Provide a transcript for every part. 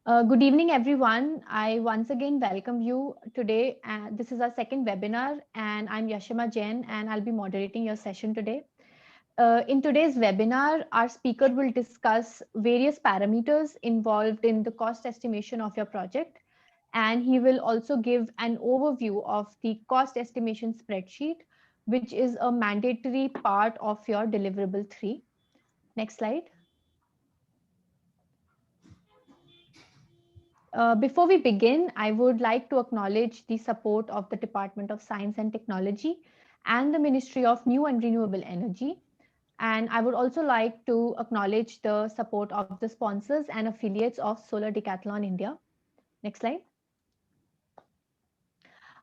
Good evening, everyone. I once again welcome you today. This is our second webinar, and I'm Yashima Jain, and I'll be moderating your session today. In today's webinar, our speaker will discuss various parameters involved in the cost estimation of your project, and he will also give an overview of the cost estimation spreadsheet, which is a mandatory part of your deliverable 3. Next slide. Before we begin, I would like to acknowledge the support of the Department of Science and Technology and the Ministry of New and Renewable Energy. And I would also like to acknowledge the support of the sponsors and affiliates of Solar Decathlon India. Next slide.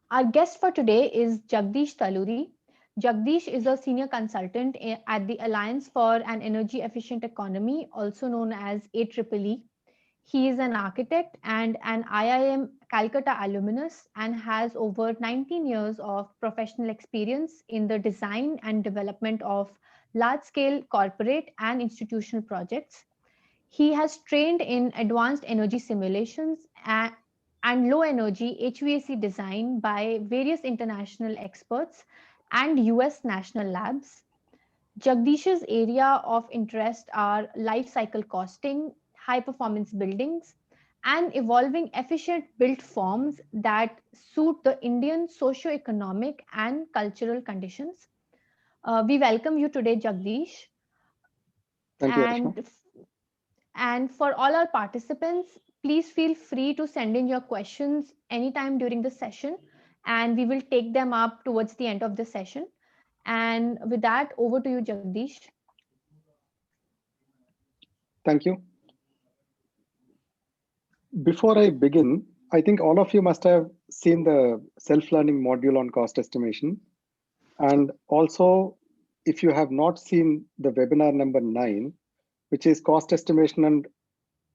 Our guest for today is Jagdish Taluri. Jagdish is a senior consultant at the Alliance for an Energy Efficient Economy, also known as AEEE. He is an architect and an IIM Calcutta alumnus and has over 19 years of professional experience in the design and development of large-scale corporate and institutional projects. He has trained in advanced energy simulations and low energy HVAC design by various international experts and US national labs. Jagdish's area of interest are life cycle costing, high performance buildings, and evolving efficient built forms that suit the Indian socio-economic and cultural conditions. We welcome you today, Jagdish. Thank you, Yashima. And for all our participants, please feel free to send in your questions anytime during the session, and we will take them up towards the end of the session. And with that, over to you, Jagdish. Thank you. Before I begin, I think all of you must have seen the self-learning module on cost estimation. And also, if you have not seen the webinar number 9, which is cost estimation and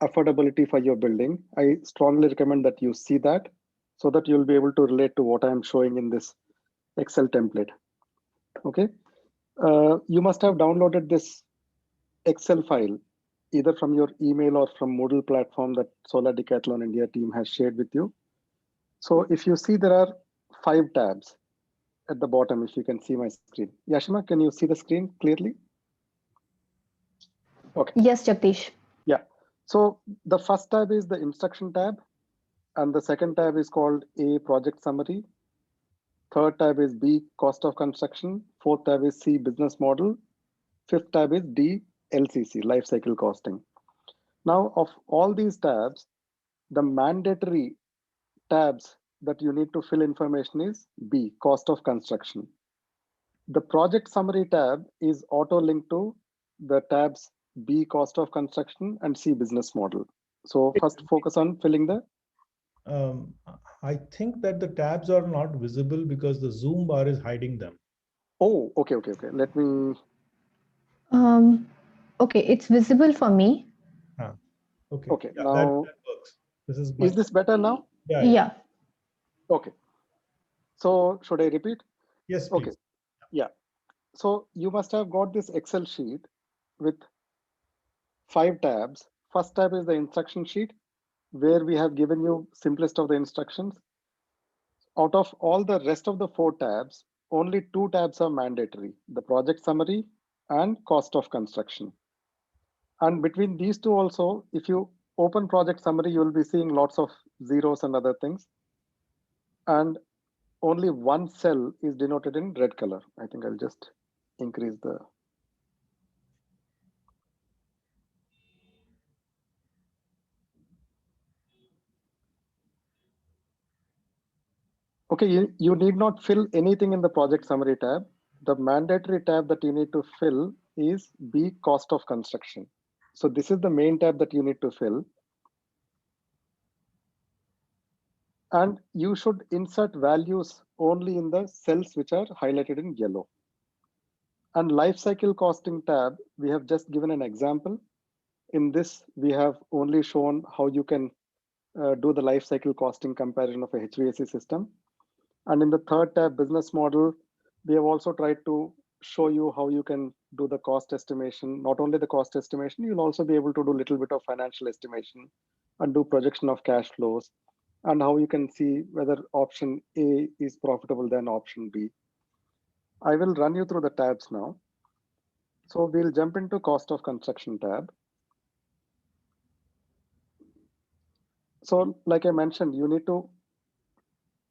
affordability for your building, I strongly recommend that you see that so that you'll be able to relate to what I'm showing in this Excel template. Okay. You must have downloaded this Excel file either from your email or from Moodle platform that Solar Decathlon India team has shared with you. So if you see, there are 5 tabs at the bottom, if you can see my screen. Yashima, can you see the screen clearly? Okay. Yes, Jagdish. Yeah. So the first tab is the instruction tab, and the second tab is called A, project summary. Third tab is B, cost of construction. Fourth tab is C, business model. Fifth tab is D, LCC, life cycle costing. Now, of all these tabs, the mandatory tabs that you need to fill information is B, cost of construction. The project summary tab is auto-linked to the tabs B, cost of construction, and C, business model. So first focus on filling the... I think that the tabs are not visible because the zoom bar is hiding them. Oh, okay. Let me... Okay, it's visible for me. Okay, Yeah, now... that works. Is this better now? Yeah. Okay. So should I repeat? Yes, please. Okay. Yeah. So you must have got this Excel sheet with 5 tabs. First tab is the instruction sheet, where we have given you simplest of the instructions. Out of all the rest of the 4 tabs, only 2 tabs are mandatory, the project summary and cost of construction. And between these two also, if you open project summary, you will be seeing lots of zeros and other things. And only one cell is denoted in red color. I think I'll just increase the... Okay, you need not fill anything in the project summary tab. The mandatory tab that you need to fill is B, cost of construction. So this is the main tab that you need to fill. And you should insert values only in the cells which are highlighted in yellow. And life cycle costing tab, we have just given an example. In this, we have only shown how you can do the life cycle costing comparison of a HVAC system. And in the third tab, business model, we have also tried to show you how you can do the cost estimation. Not only the cost estimation, you'll also be able to do a little bit of financial estimation and do projection of cash flows, and how you can see whether option A is profitable than option B. I will run you through the tabs now. So we'll jump into cost of construction tab. So like I mentioned, you need to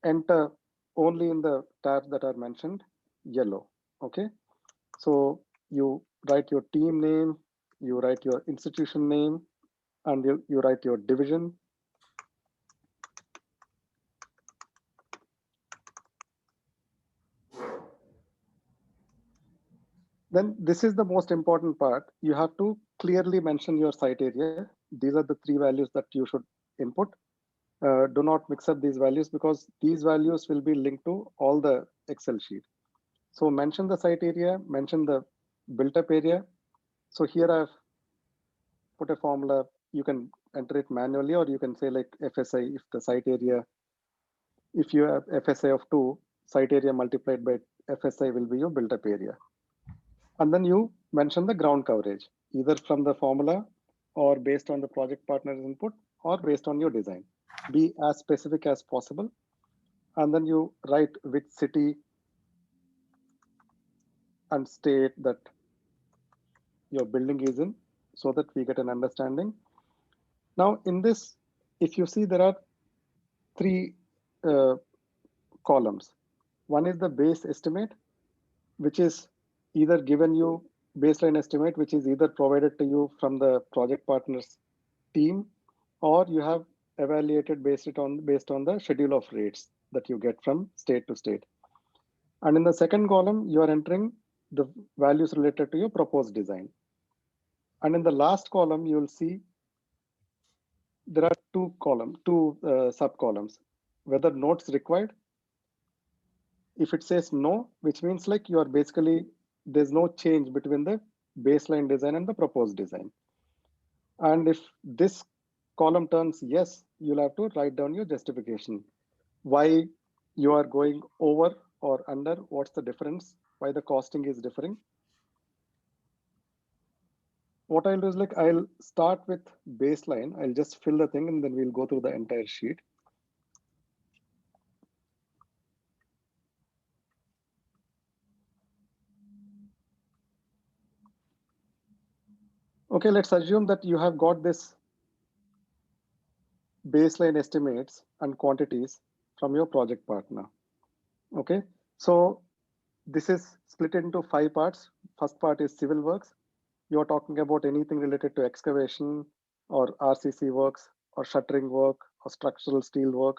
enter only in the tabs that are mentioned yellow. Okay. So you write your team name, you write your institution name, and you write your division. Then this is the most important part. You have to clearly mention your site area. These are the 3 values that you should input. Do not mix up these values because these values will be linked to all the Excel sheet. So mention the site area, mention the built up area. So here I've put a formula. You can enter it manually, or you can say like FSI if the site area, if you have FSI of 2, site area multiplied by FSI will be your built up area. And then you mention the ground coverage, either from the formula or based on the project partner's input or based on your design. Be as specific as possible. And then you write which city and state that your building is in, so that we get an understanding. Now in this, if you see, there are 3 columns. One is the base estimate, which is either given you baseline estimate, which is either provided to you from the project partner's team, or you have evaluated based on the schedule of rates that you get from state to state. And in the second column, you are entering the values related to your proposed design. And in the last column, you will see there are 2 sub columns, whether notes required. If it says no, which means like you are basically, there's no change between the baseline design and the proposed design. And if this column turns yes, you'll have to write down your justification. Why you are going over or under, what's the difference, why the costing is differing. What I'll do is like, I'll start with baseline. I'll just fill the thing and then we'll go through the entire sheet. Okay, let's assume that you have got this baseline estimates and quantities from your project partner. Okay, so this is split into 5 parts. First part is civil works. You're talking about anything related to excavation or RCC works or shuttering work or structural steel work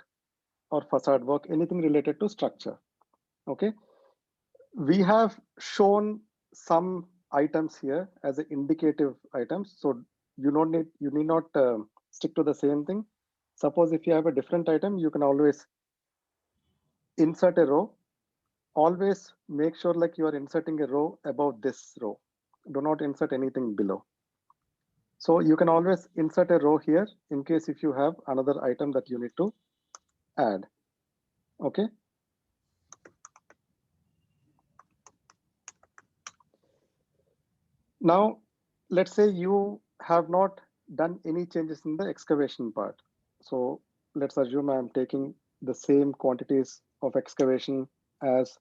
or facade work, anything related to structure. Okay, we have shown some items here as indicative items, so you need not stick to the same thing. Suppose if you have a different item, you can always insert a row. Always make sure like you are inserting a row above this row. Do not insert anything below. So you can always insert a row here in case if you have another item that you need to add. Okay. Now, let's say you have not done any changes in the excavation part. So let's assume I'm taking the same quantities of excavation as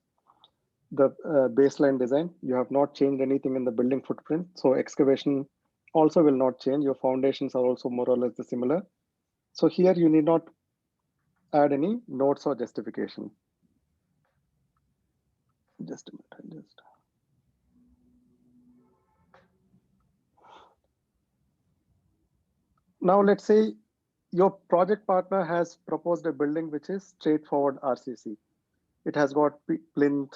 the baseline design. You have not changed anything in the building footprint. So excavation also will not change. Your foundations are also more or less the similar. So here you need not add any notes or justification. Just a minute. Now let's say your project partner has proposed a building which is straightforward RCC. It has got plinth,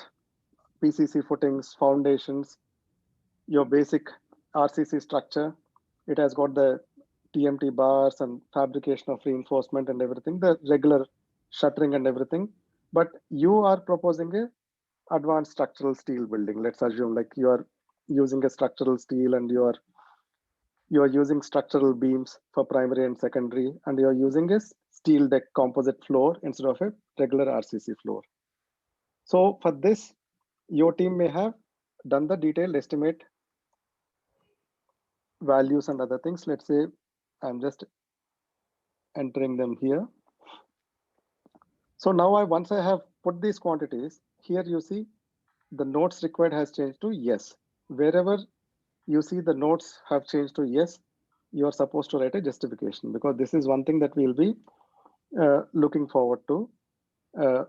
PCC footings, foundations, your basic RCC structure. It has got the TMT bars and fabrication of reinforcement and everything, the regular shuttering and everything. But you are proposing a advanced structural steel building. Let's assume like you are using a structural steel and you are using structural beams for primary and secondary, and you're using a steel deck composite floor instead of a regular RCC floor. So for this, your team may have done the detailed estimate values and other things. Let's say I'm just entering them here. So now once I have put these quantities, here you see the notes required has changed to yes. Wherever you see the notes have changed to yes, you are supposed to write a justification, because this is one thing that we'll be looking forward to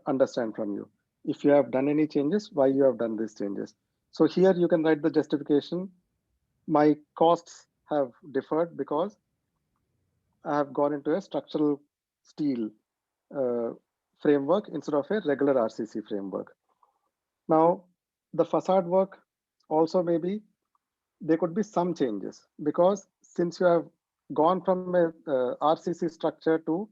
understand from you. If you have done any changes, why you have done these changes. So here you can write the justification. My costs have differed because I have gone into a structural steel framework instead of a regular RCC framework. Now, the facade work also, maybe there could be some changes, because since you have gone from a RCC structure to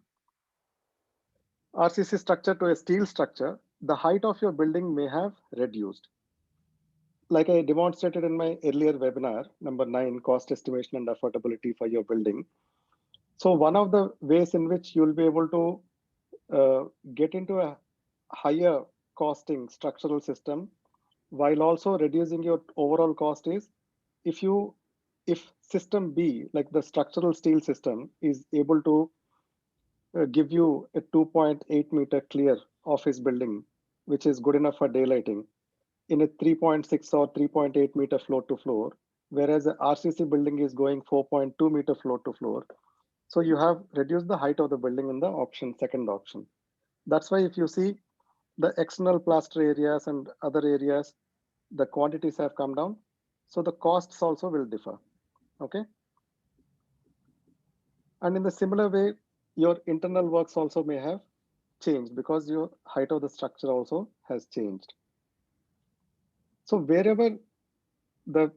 a steel structure, the height of your building may have reduced. Like I demonstrated in my earlier webinar, number 9, cost estimation and affordability for your building. So one of the ways in which you'll be able to get into a higher costing structural system while also reducing your overall cost is if system B, like the structural steel system, is able to give you a 2.8 meter clear office building, which is good enough for daylighting, in a 3.6 or 3.8 meter floor to floor, whereas the RCC building is going 4.2 meter floor to floor. So you have reduced the height of the building in the second option. That's why if you see the external plaster areas and other areas, the quantities have come down. So the costs also will differ, okay? And in the similar way, your internal works also may have changed because your height of the structure also has changed. So wherever the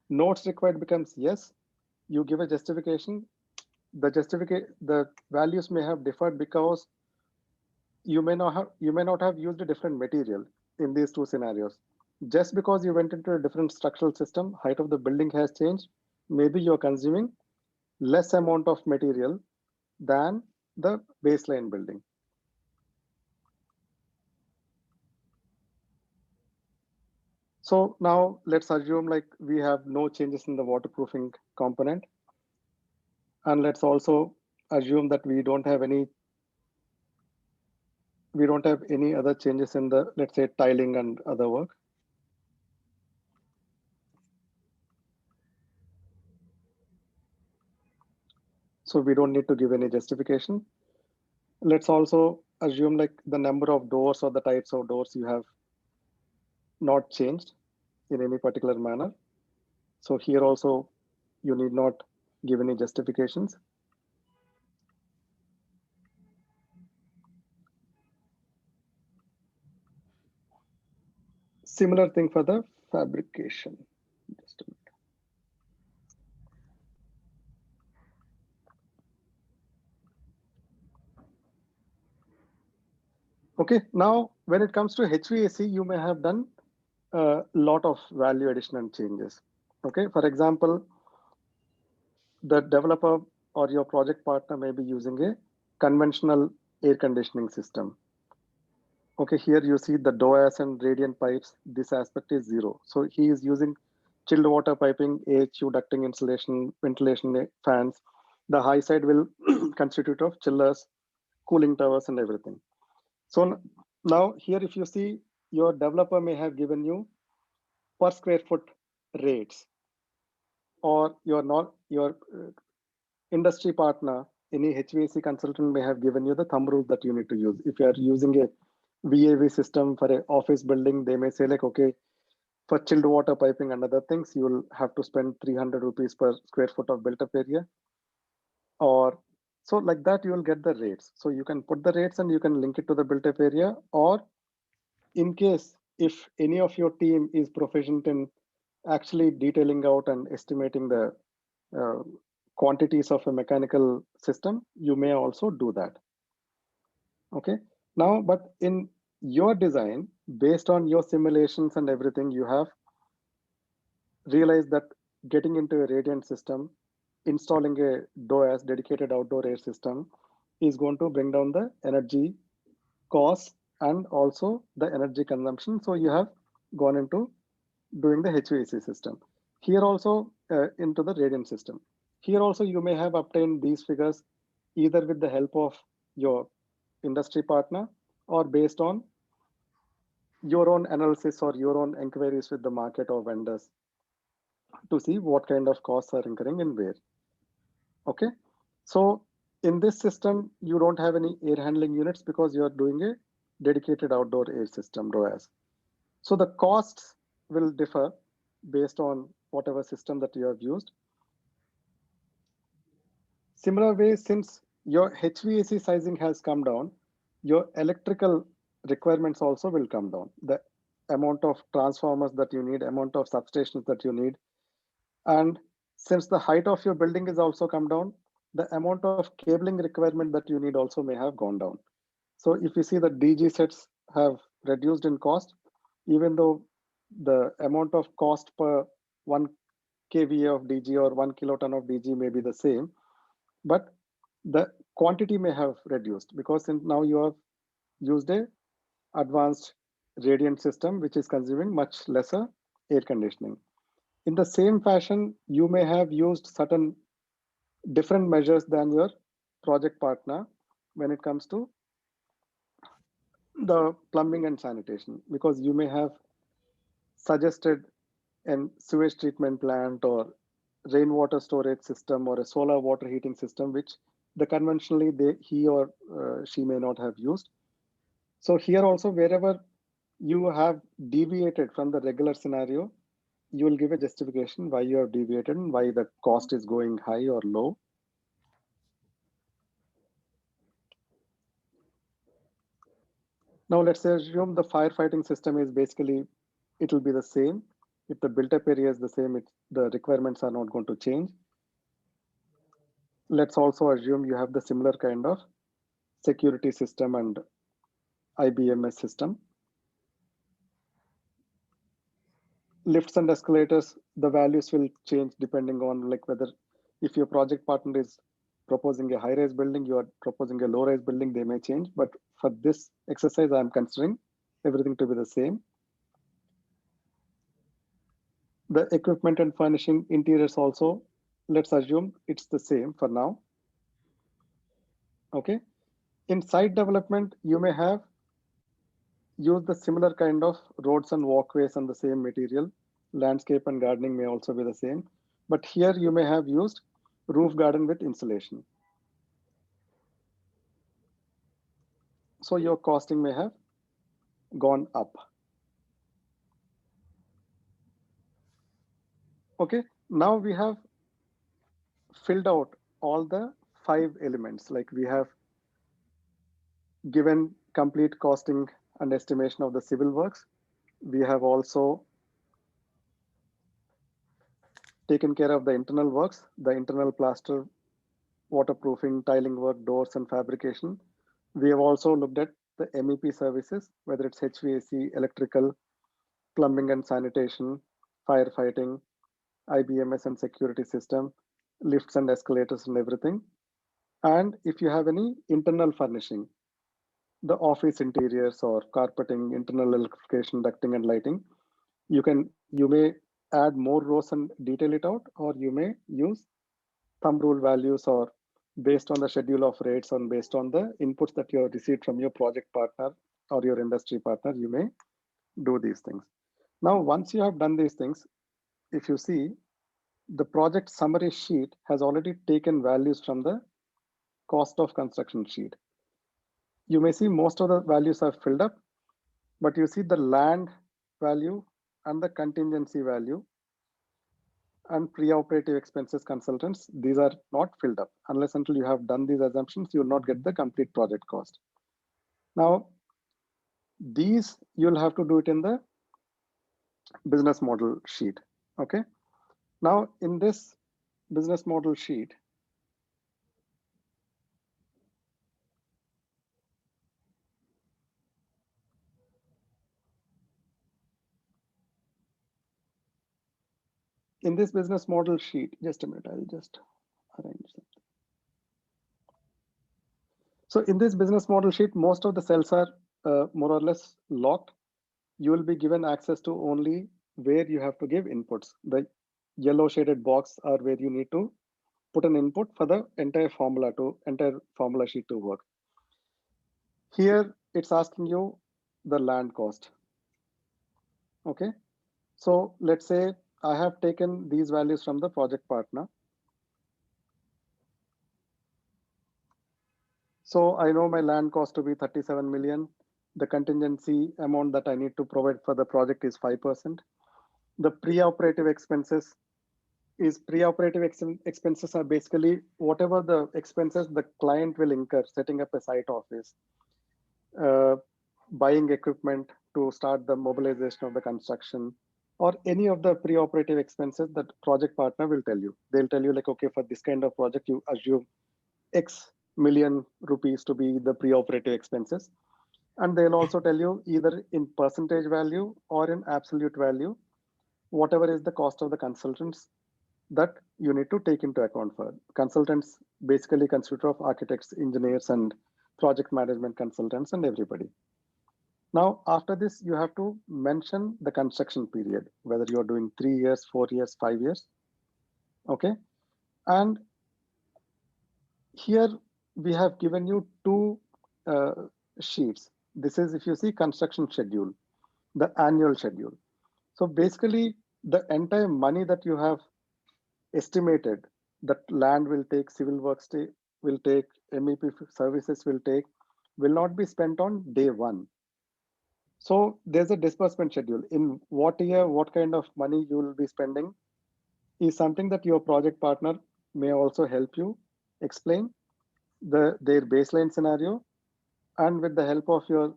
notes required becomes yes, you give a justification. The values may have differed because you may not have used a different material in these two scenarios. Just because you went into a different structural system, height of the building has changed. Maybe you're consuming less amount of material than the baseline building. So now let's assume like we have no changes in the waterproofing component. And let's also assume that we don't have any other changes in the, let's say, tiling and other work. So we don't need to give any justification. Let's also assume like the number of doors or the types of doors you have not changed in any particular manner. So here also you need not give any justifications. Similar thing for the fabrication. Just a minute. Okay, now when it comes to HVAC, you may have done a lot of value addition and changes. Okay, for example, the developer or your project partner may be using a conventional air conditioning system. Okay, here you see the DOAS and radiant pipes. This aspect is 0. So he is using chilled water piping, AHU ducting insulation, ventilation fans. The high side will constitute of chillers, cooling towers, and everything. So now here, if you see, your developer may have given you per square foot rates, or your industry partner, any HVAC consultant may have given you the thumb rule that you need to use. If you are using a VAV system for an office building, they may say like, okay, for chilled water piping and other things, you will have to spend 300 rupees per square foot of built up area. Or so like that, you will get the rates. So you can put the rates and you can link it to the built up area. Or in case if any of your team is proficient in actually detailing out and estimating the quantities of a mechanical system, you may also do that. Okay, now, but in your design, based on your simulations and everything, you have realized that getting into a radiant system, installing a DOAS, dedicated outdoor air system, is going to bring down the energy costs and also the energy consumption. So you have gone into doing the HVAC system. Here also into the radiant system. Here also you may have obtained these figures either with the help of your industry partner or based on your own analysis or your own inquiries with the market or vendors to see what kind of costs are incurring and where. Okay. So in this system, you don't have any air handling units because you are doing a dedicated outdoor air system, ROAS. So the costs will differ based on whatever system that you have used. Similar way, since your HVAC sizing has come down, your electrical requirements also will come down. The amount of transformers that you need, amount of substations that you need. And since the height of your building is also come down, the amount of cabling requirement that you need also may have gone down. So if you see the DG sets have reduced in cost, even though the amount of cost per 1 kVA of DG or 1 kiloton of DG may be the same, but the quantity may have reduced because now you have used a advanced radiant system which is consuming much lesser air conditioning. In the same fashion, you may have used certain different measures than your project partner when it comes to the plumbing and sanitation, because you may have suggested an sewage treatment plant or rainwater storage system or a solar water heating system, which the conventionally he or she may not have used. So here also, wherever you have deviated from the regular scenario, you will give a justification why you have deviated and why the cost is going high or low. Now let's assume the firefighting system is basically, it will be the same. If the built-up area is the same, the requirements are not going to change. Let's also assume you have the similar kind of security system and IBMS system. Lifts and escalators, the values will change depending on like whether if your project partner is proposing a high-rise building, you are proposing a low-rise building, they may change. But for this exercise, I'm considering everything to be the same. The equipment and furnishing interiors also, let's assume it's the same for now. Okay. In site development, you may have used the similar kind of roads and walkways on the same material. Landscape and gardening may also be the same. But here you may have used roof garden with insulation. So your costing may have gone up. Okay, now we have filled out all the 5 elements. Like we have given complete costing and estimation of the civil works. We have also taken care of the internal works, the internal plaster, waterproofing, tiling work, doors and fabrication. We have also looked at the MEP services, whether it's HVAC, electrical, plumbing and sanitation, firefighting, IBMS and security system, lifts and escalators and everything. And if you have any internal furnishing, the office interiors or carpeting, internal electrification, ducting and lighting, you may add more rows and detail it out, or you may use thumb rule values or based on the schedule of rates and based on the inputs that you have received from your project partner or your industry partner, you may do these things. Now, once you have done these things, if you see, the project summary sheet has already taken values from the cost of construction sheet. You may see most of the values are filled up, but you see the land value and the contingency value and pre-operative expenses consultants, these are not filled up. Unless until you have done these assumptions, you will not get the complete project cost. Now, these you'll have to do it in the business model sheet. Okay. Now, in this business model sheet, just a minute, I'll just arrange something. So in this business model sheet, most of the cells are more or less locked. You will be given access to only where you have to give inputs. The yellow shaded box are where you need to put an input for the entire formula sheet to work. Here it's asking you the land cost. Okay, so let's say I have taken these values from the project partner. So I know my land cost to be 37 million. The contingency amount that I need to provide for the project is 5%. The pre-operative expenses expenses are basically whatever the expenses the client will incur setting up a site office, buying equipment to start the mobilization of the construction, or any of the pre-operative expenses that project partner will tell you. They'll tell you like, okay, for this kind of project, you assume X million rupees to be the pre-operative expenses. And they'll also tell you either in percentage value or in absolute value, whatever is the cost of the consultants that you need to take into account for. Consultants basically consist of architects, engineers, and project management consultants and everybody. Now, after this, you have to mention the construction period, whether you're doing 3 years, 4 years, 5 years. Okay. And here we have given you two sheets. This is, if you see, construction schedule, the annual schedule. So basically, the entire money that you have estimated that land will take, civil works will take, MEP services will not be spent on day one. So there's a disbursement schedule. In what year, what kind of money you will be spending is something that your project partner may also help you explain their baseline scenario. And with the help of your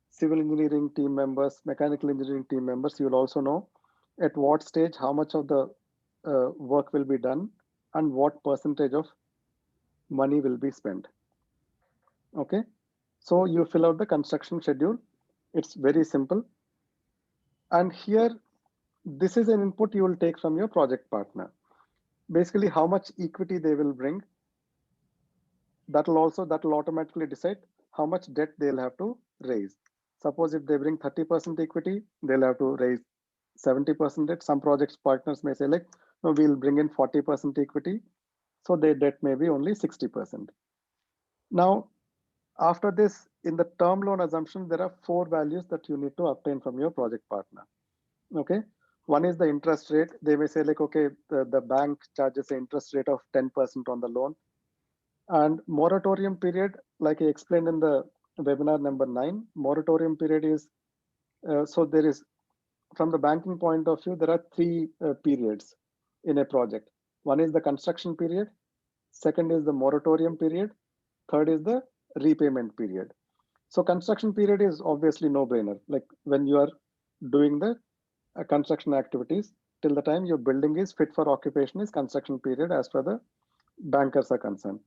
civil engineering team members, mechanical engineering team members, you'll also know at what stage, how much of the work will be done and what percentage of money will be spent. Okay, so you fill out the construction schedule. It's very simple. And here, this is an input you will take from your project partner. Basically, how much equity they will bring. That will automatically decide how much debt they'll have to raise. Suppose if they bring 30% equity, they'll have to raise 70% debt. Some projects partners may say like, no, we'll bring in 40% equity. So their debt may be only 60%. Now, after this, in the term loan assumption, there are 4 values that you need to obtain from your project partner. Okay. One is the interest rate. They may say like, okay, the bank charges an interest rate of 10% on the loan. And moratorium period, like I explained in the webinar number 9, moratorium period is, so there is, from the banking point of view, there are 3 periods in a project. One is the construction period. Second is the moratorium period. Third is the repayment period. So construction period is obviously no-brainer. Like when you are doing the construction activities, till the time your building is fit for occupation is construction period as per the bankers are concerned.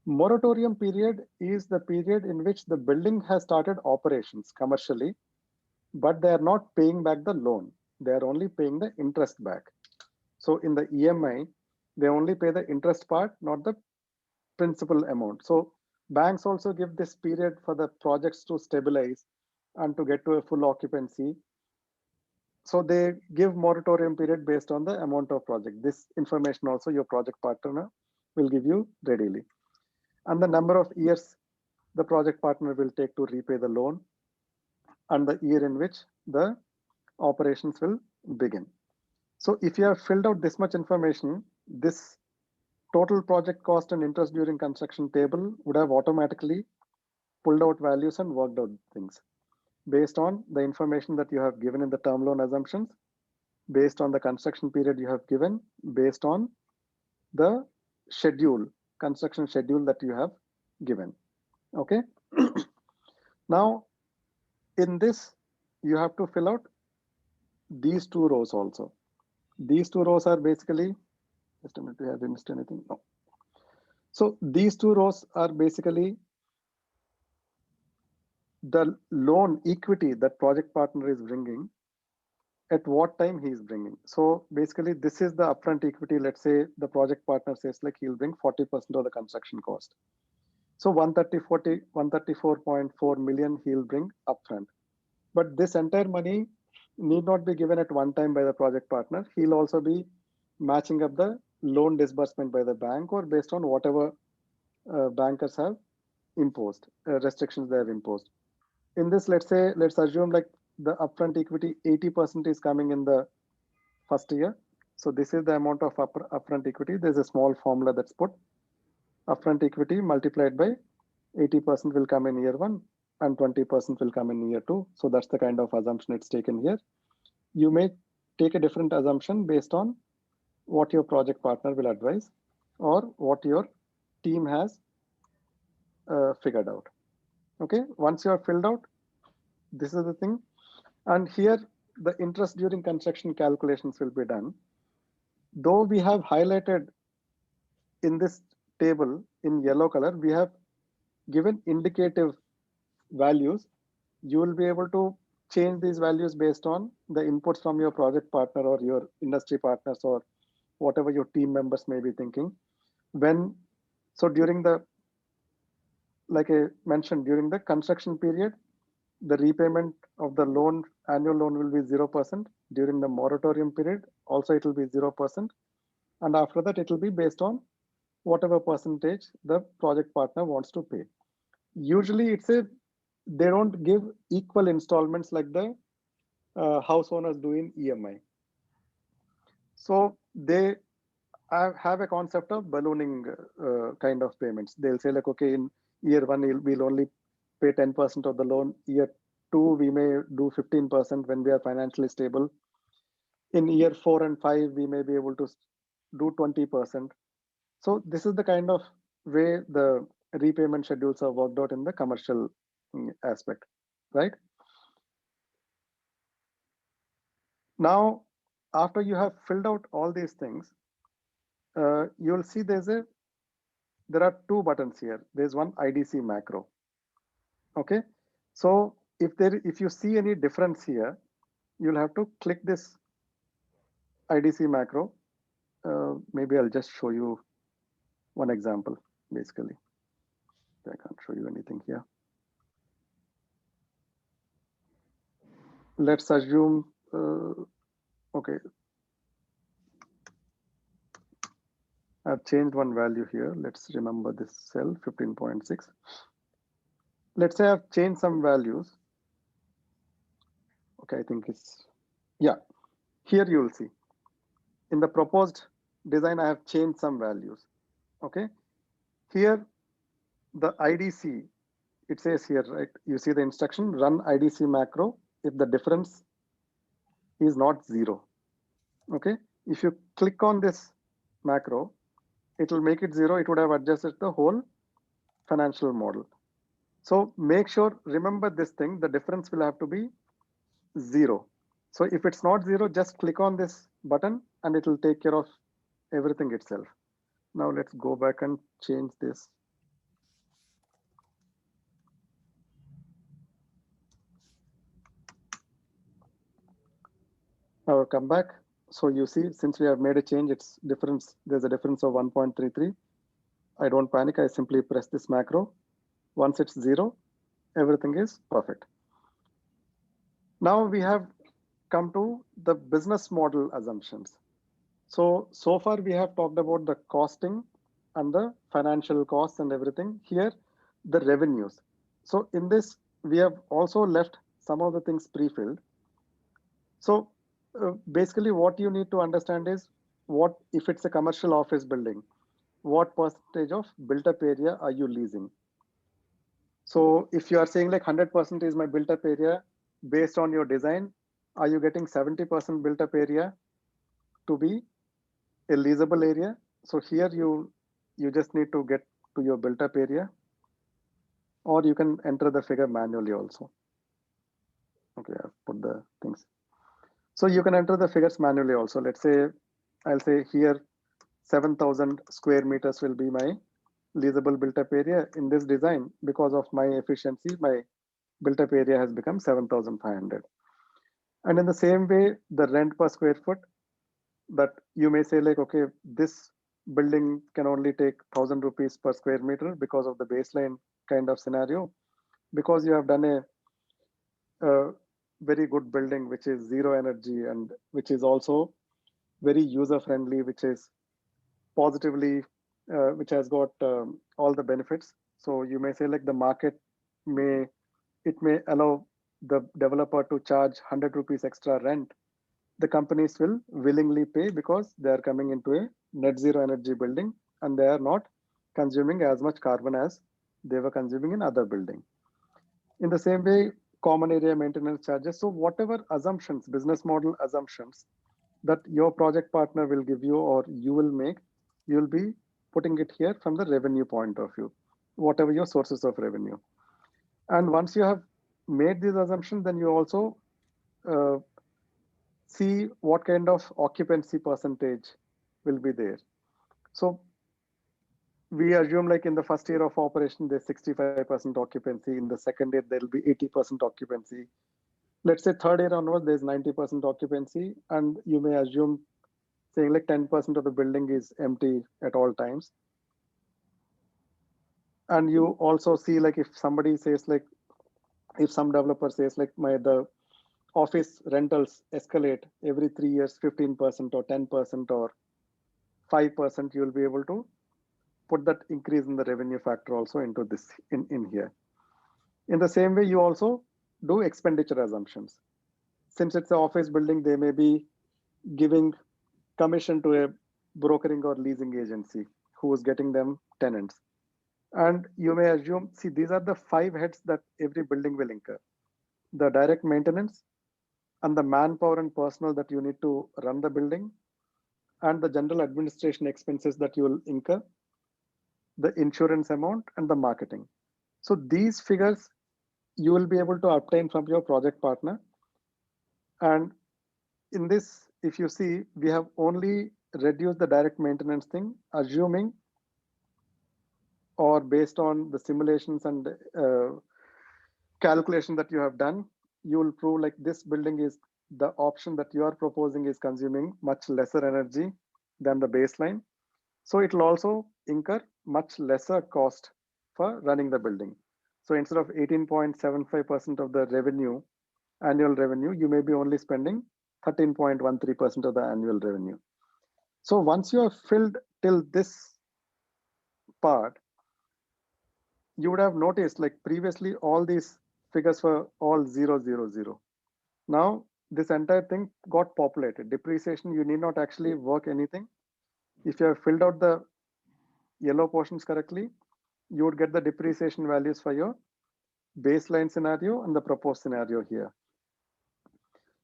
Moratorium period is the period in which the building has started operations commercially, but they are not paying back the loan. They are only paying the interest back. So in the EMI, they only pay the interest part, not the principal amount. So banks also give this period for the projects to stabilize and to get to a full occupancy. So they give moratorium period based on the amount of project. This information also your project partner will give you readily. And the number of years the project partner will take to repay the loan and the year in which the operations will begin. So if you have filled out this much information, this total project cost and interest during construction table would have automatically pulled out values and worked out things based on the information that you have given in the term loan assumptions, based on the construction period you have given, based on the schedule, construction schedule that you have given. Okay. Now, in this, you have to fill out these 2 rows also. These 2 rows are basically, just a minute, have you missed anything? No. So these 2 rows are basically the loan equity that project partner is bringing, at what time he is bringing. So basically, this is the upfront equity. Let's say the project partner says like he'll bring 40% of the construction cost. So 134.4 million he'll bring upfront. But this entire money need not be given at one time by the project partner. He'll also be matching up the loan disbursement by the bank or based on whatever bankers have imposed, restrictions they have imposed. In this, let's assume like the upfront equity, 80% is coming in the first year. So this is the amount of upfront equity. There's a small formula that's put. Upfront equity multiplied by 80% will come in year 1 and 20% will come in year 2. So that's the kind of assumption it's taken here. You may take a different assumption based on what your project partner will advise or what your team has figured out. Okay, once you are filled out, this is the thing. And here the interest during construction calculations will be done. Though we have highlighted in this table in yellow color, we have given indicative values. You will be able to change these values based on the inputs from your project partner or your industry partners or whatever your team members may be thinking. So during the, like I mentioned, during the construction period, the repayment of the loan, annual loan will be 0%. During the moratorium period, also it will be 0%. And after that, it will be based on whatever percentage the project partner wants to pay. Usually they don't give equal installments like the house owners do in EMI. So they have a concept of ballooning kind of payments. They'll say like, okay, in year 1, we'll only pay 10% of the loan. Year 2, we may do 15% when we are financially stable. In year 4 and 5, we may be able to do 20%. So this is the kind of way the repayment schedules are worked out in the commercial aspect, right? Now, after you have filled out all these things, you'll see there are 2 buttons here. There's one IDC macro. Okay, so if you see any difference here, you'll have to click this IDC macro. Maybe I'll just show you one example, basically. I can't show you anything here. Let's assume, okay, I've changed one value here. Let's remember this cell, 15.6. Let's say I've changed some values. Okay, I think it's, yeah, here you will see. In the proposed design, I have changed some values. Okay, here the IDC, it says here, right? You see the instruction, run IDC macro if the difference is not 0. Okay, if you click on this macro, it will make it 0. It would have adjusted the whole financial model. So make sure, remember this thing, the difference will have to be 0. So if it's not 0, just click on this button and it will take care of everything itself. Now let's go back and change this. Now come back. So you see, since we have made a change, it's difference. There's a difference of 1.33. I don't panic. I simply press this macro. Once it's 0, everything is perfect. Now we have come to the business model assumptions. So far we have talked about the costing and the financial costs and everything. Here, the revenues. So in this, we have also left some of the things pre-filled. So basically what you need to understand is what if it's a commercial office building, what percentage of built-up area are you leasing? So if you are saying like 100% is my built-up area based on your design, are you getting 70% built-up area to be a leasable area? So here you just need to get to your built-up area, or you can enter the figure manually also. Okay, I've put the things. So you can enter the figures manually also. Let's say, I'll say here, 7,000 square meters will be my leasable built-up area in this design. Because of my efficiency, my built-up area has become 7,500. And in the same way, the rent per square foot, that you may say like, okay, this building can only take 1,000 rupees per square meter because of the baseline kind of scenario. Because you have done a very good building, which is zero energy and which is also very user friendly, which is positively, which has got all the benefits. So you may say like the market may, it may allow the developer to charge 100 rupees extra rent. The companies will willingly pay because they are coming into a net zero energy building and they are not consuming as much carbon as they were consuming in other building. In the same way, common area maintenance charges. So whatever assumptions, business model assumptions that your project partner will give you or you will make, you will be putting it here from the revenue point of view, whatever your sources of revenue. And once you have made these assumptions, then you also uh, see what kind of occupancy percentage will be there. So we assume like in the first year of operation, there's 65% occupancy. In the second year, there'll be 80% occupancy. Let's say third year onwards, there's 90% occupancy. And you may assume saying like 10% of the building is empty at all times. And you also see like if somebody says like, if some developer says like the office rentals escalate every 3 years, 15% or 10% or 5%, you'll be able to put that increase in the revenue factor also into this in here. In the same way, you also do expenditure assumptions. Since it's an office building, they may be giving commission to a brokering or leasing agency who is getting them tenants. And you may assume, see, these are the 5 heads that every building will incur. The direct maintenance and the manpower and personnel that you need to run the building and the general administration expenses that you will incur, the insurance amount and the marketing. So these figures you will be able to obtain from your project partner. And in this, if you see, we have only reduced the direct maintenance thing, assuming or based on the simulations and calculation that you have done, you will prove like this building is the option that you are proposing is consuming much lesser energy than the baseline. So it will also incur much lesser cost for running the building. So instead of 18.75% of the revenue, annual revenue, you may be only spending 13.13% of the annual revenue. So once you have filled till this part, you would have noticed like previously all these figures were all 000. Now this entire thing got populated. Depreciation, you need not actually work anything. If you have filled out the yellow portions correctly, you would get the depreciation values for your baseline scenario and the proposed scenario here.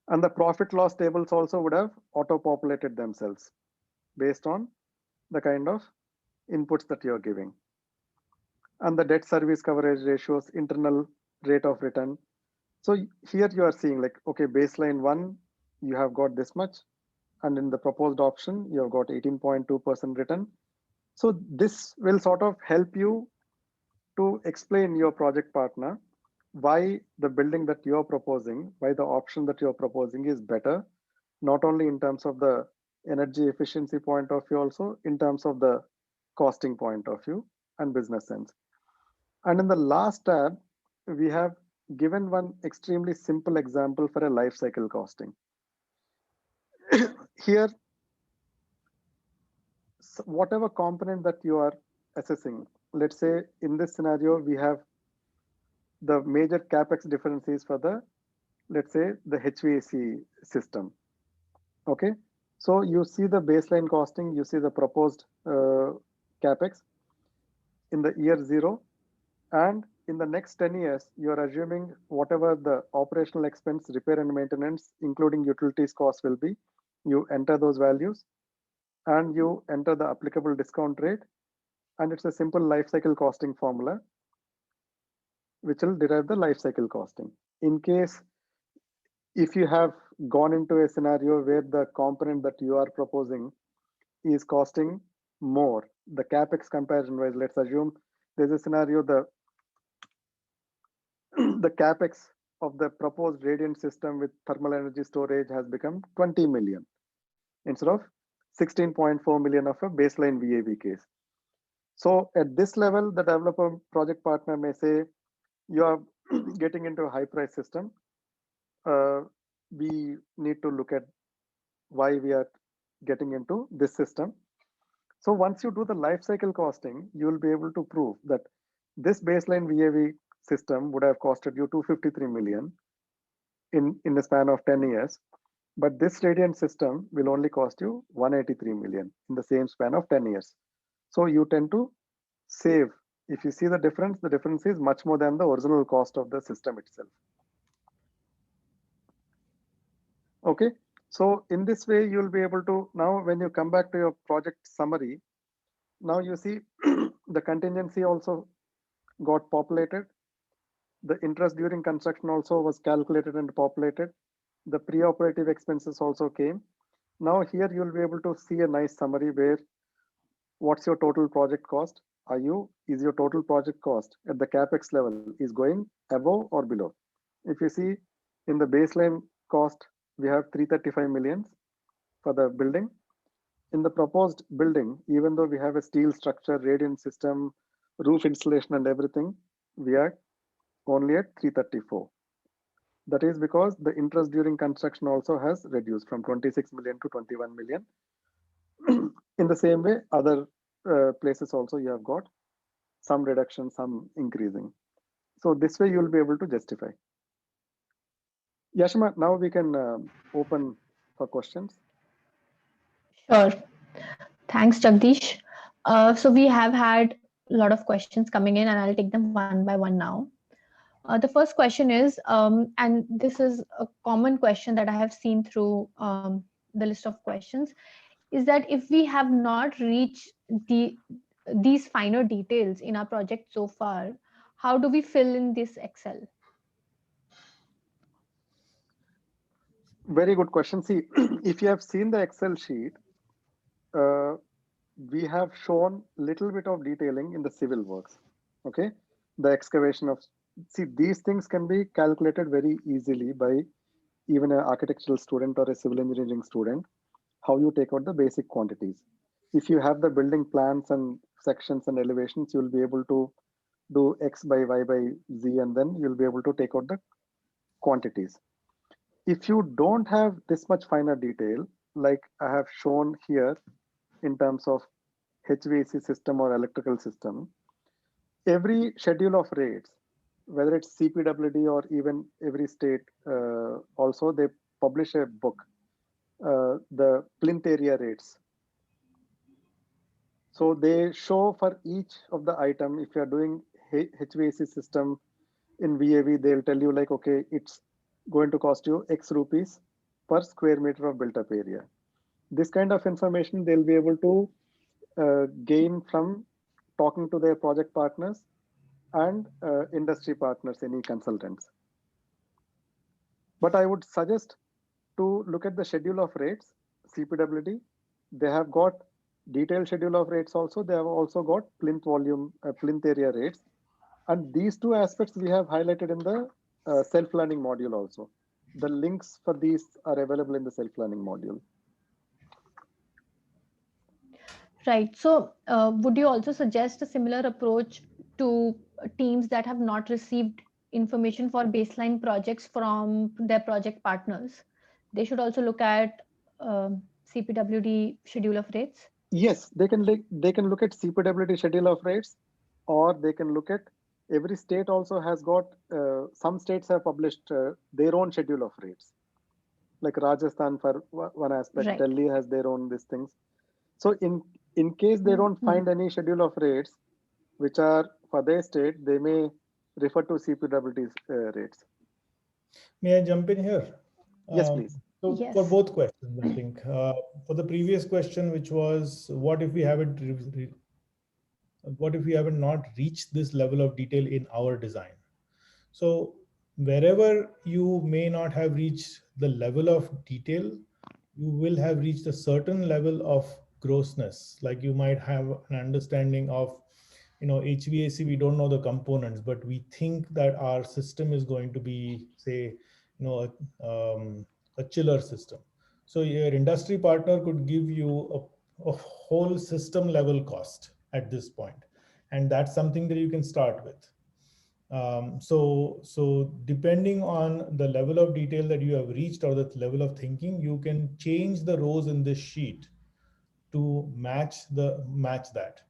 And the profit loss tables also would have auto populated themselves based on the kind of inputs that you're giving. And the debt service coverage ratios, internal rate of return. So here you are seeing like, okay, baseline 1, you have got this much. And in the proposed option, you have got 18.2% return. So this will sort of help you to explain your project partner why the building that you're proposing, why the option that you're proposing is better, not only in terms of the energy efficiency point of view, also in terms of the costing point of view and business sense. And in the last tab, we have given one extremely simple example for a life cycle costing. Here, whatever component that you are assessing, let's say in this scenario, we have the major capex differences for the, let's say, the HVAC system. Okay, so you see the baseline costing, you see the proposed capex in the year 0, and in the next 10 years, you are assuming whatever the operational expense, repair and maintenance, including utilities cost will be. You enter those values and you enter the applicable discount rate, and it's a simple life cycle costing formula which will derive the life cycle costing. In case if you have gone into a scenario where the component that you are proposing is costing more, the capex comparison wise, let's assume there's a scenario the capex of the proposed radiant system with thermal energy storage has become 20 million instead of 16.4 million of a baseline VAV case. So at this level, the developer project partner may say, you are getting into a high price system. We need to look at why we are getting into this system. So once you do the life cycle costing, you will be able to prove that this baseline VAV system would have costed you 253 million in a span of 10 years, but this radiant system will only cost you 183 million in the same span of 10 years. So you tend to save. If you see the difference is much more than the original cost of the system itself. Okay, so in this way, you'll be able to, now when you come back to your project summary, now you see the contingency also got populated. The interest during construction also was calculated and populated. The pre-operative expenses also came. Now here you'll be able to see a nice summary where what's your total project cost? Is your total project cost at the capex level is going above or below? If you see in the baseline cost, we have 335 million for the building. In the proposed building, even though we have a steel structure, radiant system, roof insulation and everything, we are only at 334. That is because the interest during construction also has reduced from 26 million to 21 million. In the same way, other places also you have got some reduction, some increasing. So this way you will be able to justify. Yashima, now we can open for questions. Sure. Thanks, Jagdish. So we have had a lot of questions coming in, and I'll take them one by one now. The first question is, and this is a common question that I have seen through the list of questions, is that if we have not reached these finer details in our project so far, how do we fill in this Excel? Very good question. See, if you have seen the Excel sheet, we have shown little bit of detailing in the civil works. Okay, the excavation of, see, these things can be calculated very easily by even an architectural student or a civil engineering student, how you take out the basic quantities. If you have the building plans and sections and elevations, you'll be able to do X by Y by Z, and then you'll be able to take out the quantities. If you don't have this much finer detail, like I have shown here in terms of HVAC system or electrical system, every schedule of rates, whether it's CPWD or even every state, also they publish a book, the plinth area rates. So they show for each of the item, if you're doing HVAC system in VAV, they'll tell you like, okay, it's going to cost you X rupees per square meter of built up area. This kind of information they'll be able to gain from talking to their project partners and industry partners, any consultants. But I would suggest to look at the schedule of rates, CPWD. They have got detailed schedule of rates also. They have also got plinth volume, plinth area rates. And these two aspects we have highlighted in the self-learning module also. The links for these are available in the self-learning module. Right. So would you also suggest a similar approach to teams that have not received information for baseline projects from their project partners? They should also look at CPWD schedule of rates? Yes, they can look at CPWD schedule of rates, or they can look at, every state also has got, some states have published their own schedule of rates. Like Rajasthan for one aspect, Right. Delhi has their own these things. So in case they don't find any schedule of rates which are for their state, they may refer to CPWD rates. May I jump in here? Yes, please. So Yes. for both questions, I think for the previous question, which was what if we haven't not reached this level of detail in our design? So wherever you may not have reached the level of detail, you will have reached a certain level of grossness. Like you might have an understanding of, HVAC, we don't know the components, but we think that our system is going to be, say, a chiller system. So your industry partner could give you a whole system level cost at this point. And that's something that you can start with. So depending on the level of detail that you have reached or the level of thinking, you can change the rows in this sheet to match that.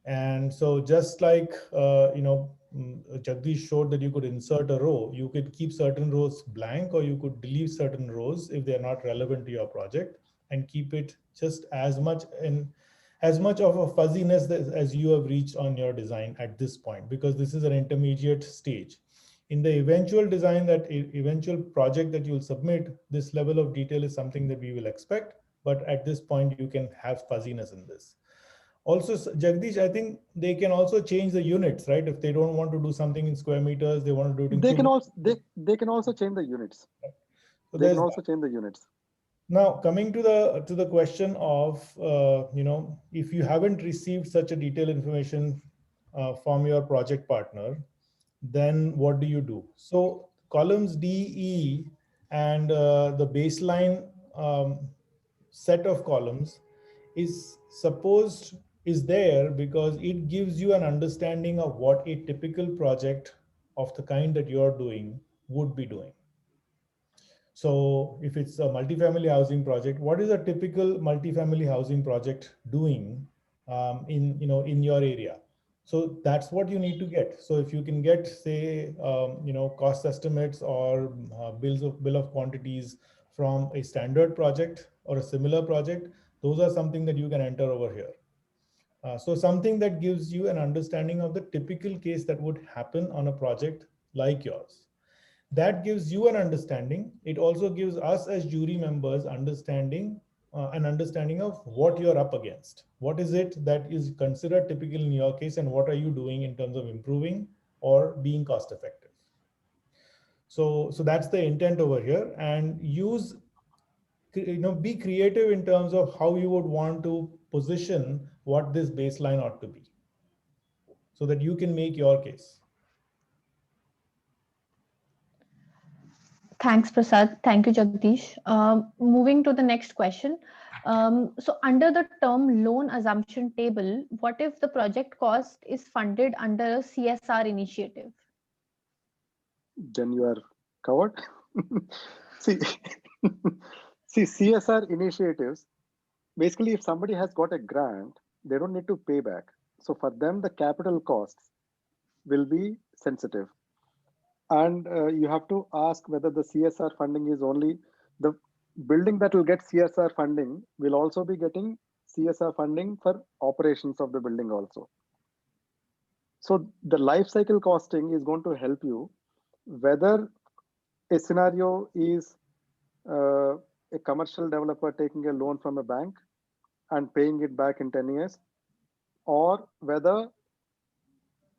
And so just like Jagdish showed that you could insert a row, you could keep certain rows blank, or you could delete certain rows if they're not relevant to your project, and keep it just as much of a fuzziness as you have reached on your design at this point, because this is an intermediate stage. In the eventual design, eventual project that you'll submit, this level of detail is something that we will expect, but at this point you can have fuzziness in this. Also, Jagdish, I think they can also change the units, right? If they don't want to do something in square meters, they want to do it in They can cubic. also they can also change the units. So They can also change the units. Now, coming to the question of if you haven't received such a detailed information from your project partner, then what do you do? So columns D, E, and the baseline set of columns is there because it gives you an understanding of what a typical project of the kind that you're doing would be doing. So if it's a multifamily housing project, what is a typical multifamily housing project doing in your area? So that's what you need to get. So if you can get, say, cost estimates or bill of quantities from a standard project or a similar project, those are something that you can enter over here. So something that gives you an understanding of the typical case that would happen on a project like yours. That gives you an understanding. It also gives us as jury members an understanding of what you're up against. What is it that is considered typical in your case, and what are you doing in terms of improving or being cost effective? So that's the intent over here, and be creative in terms of how you would want to position what this baseline ought to be, so that you can make your case. Thanks, Prasad. Thank you, Jagdish. Moving to the next question. So under the term loan assumption table, what if the project cost is funded under a CSR initiative? Then you are covered. See, CSR initiatives, basically, if somebody has got a grant, they don't need to pay back. So for them, the capital costs will be sensitive. And you have to ask whether the CSR funding is only the building that will get CSR funding will also be getting CSR funding for operations of the building also. So the life cycle costing is going to help you whether a scenario is a commercial developer taking a loan from a bank and paying it back in 10 years, or whether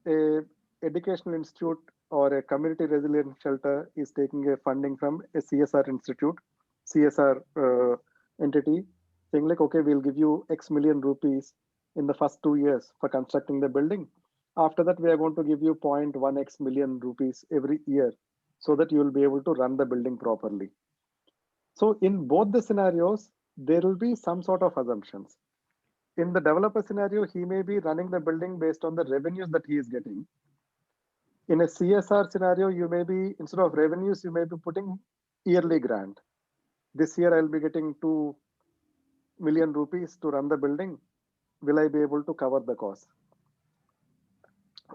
a educational institute or a community resilient shelter is taking a funding from a CSR institute, CSR entity, saying like, okay, we'll give you X million rupees in the first 2 years for constructing the building. After that, we are going to give you 0.1x million rupees every year so that you will be able to run the building properly. So in both the scenarios, there will be some sort of assumptions. In the developer scenario, he may be running the building based on the revenues that he is getting. In a CSR scenario, you may be, instead of revenues, you may be putting yearly grant. This year, I'll be getting 2 million rupees to run the building. Will I be able to cover the cost?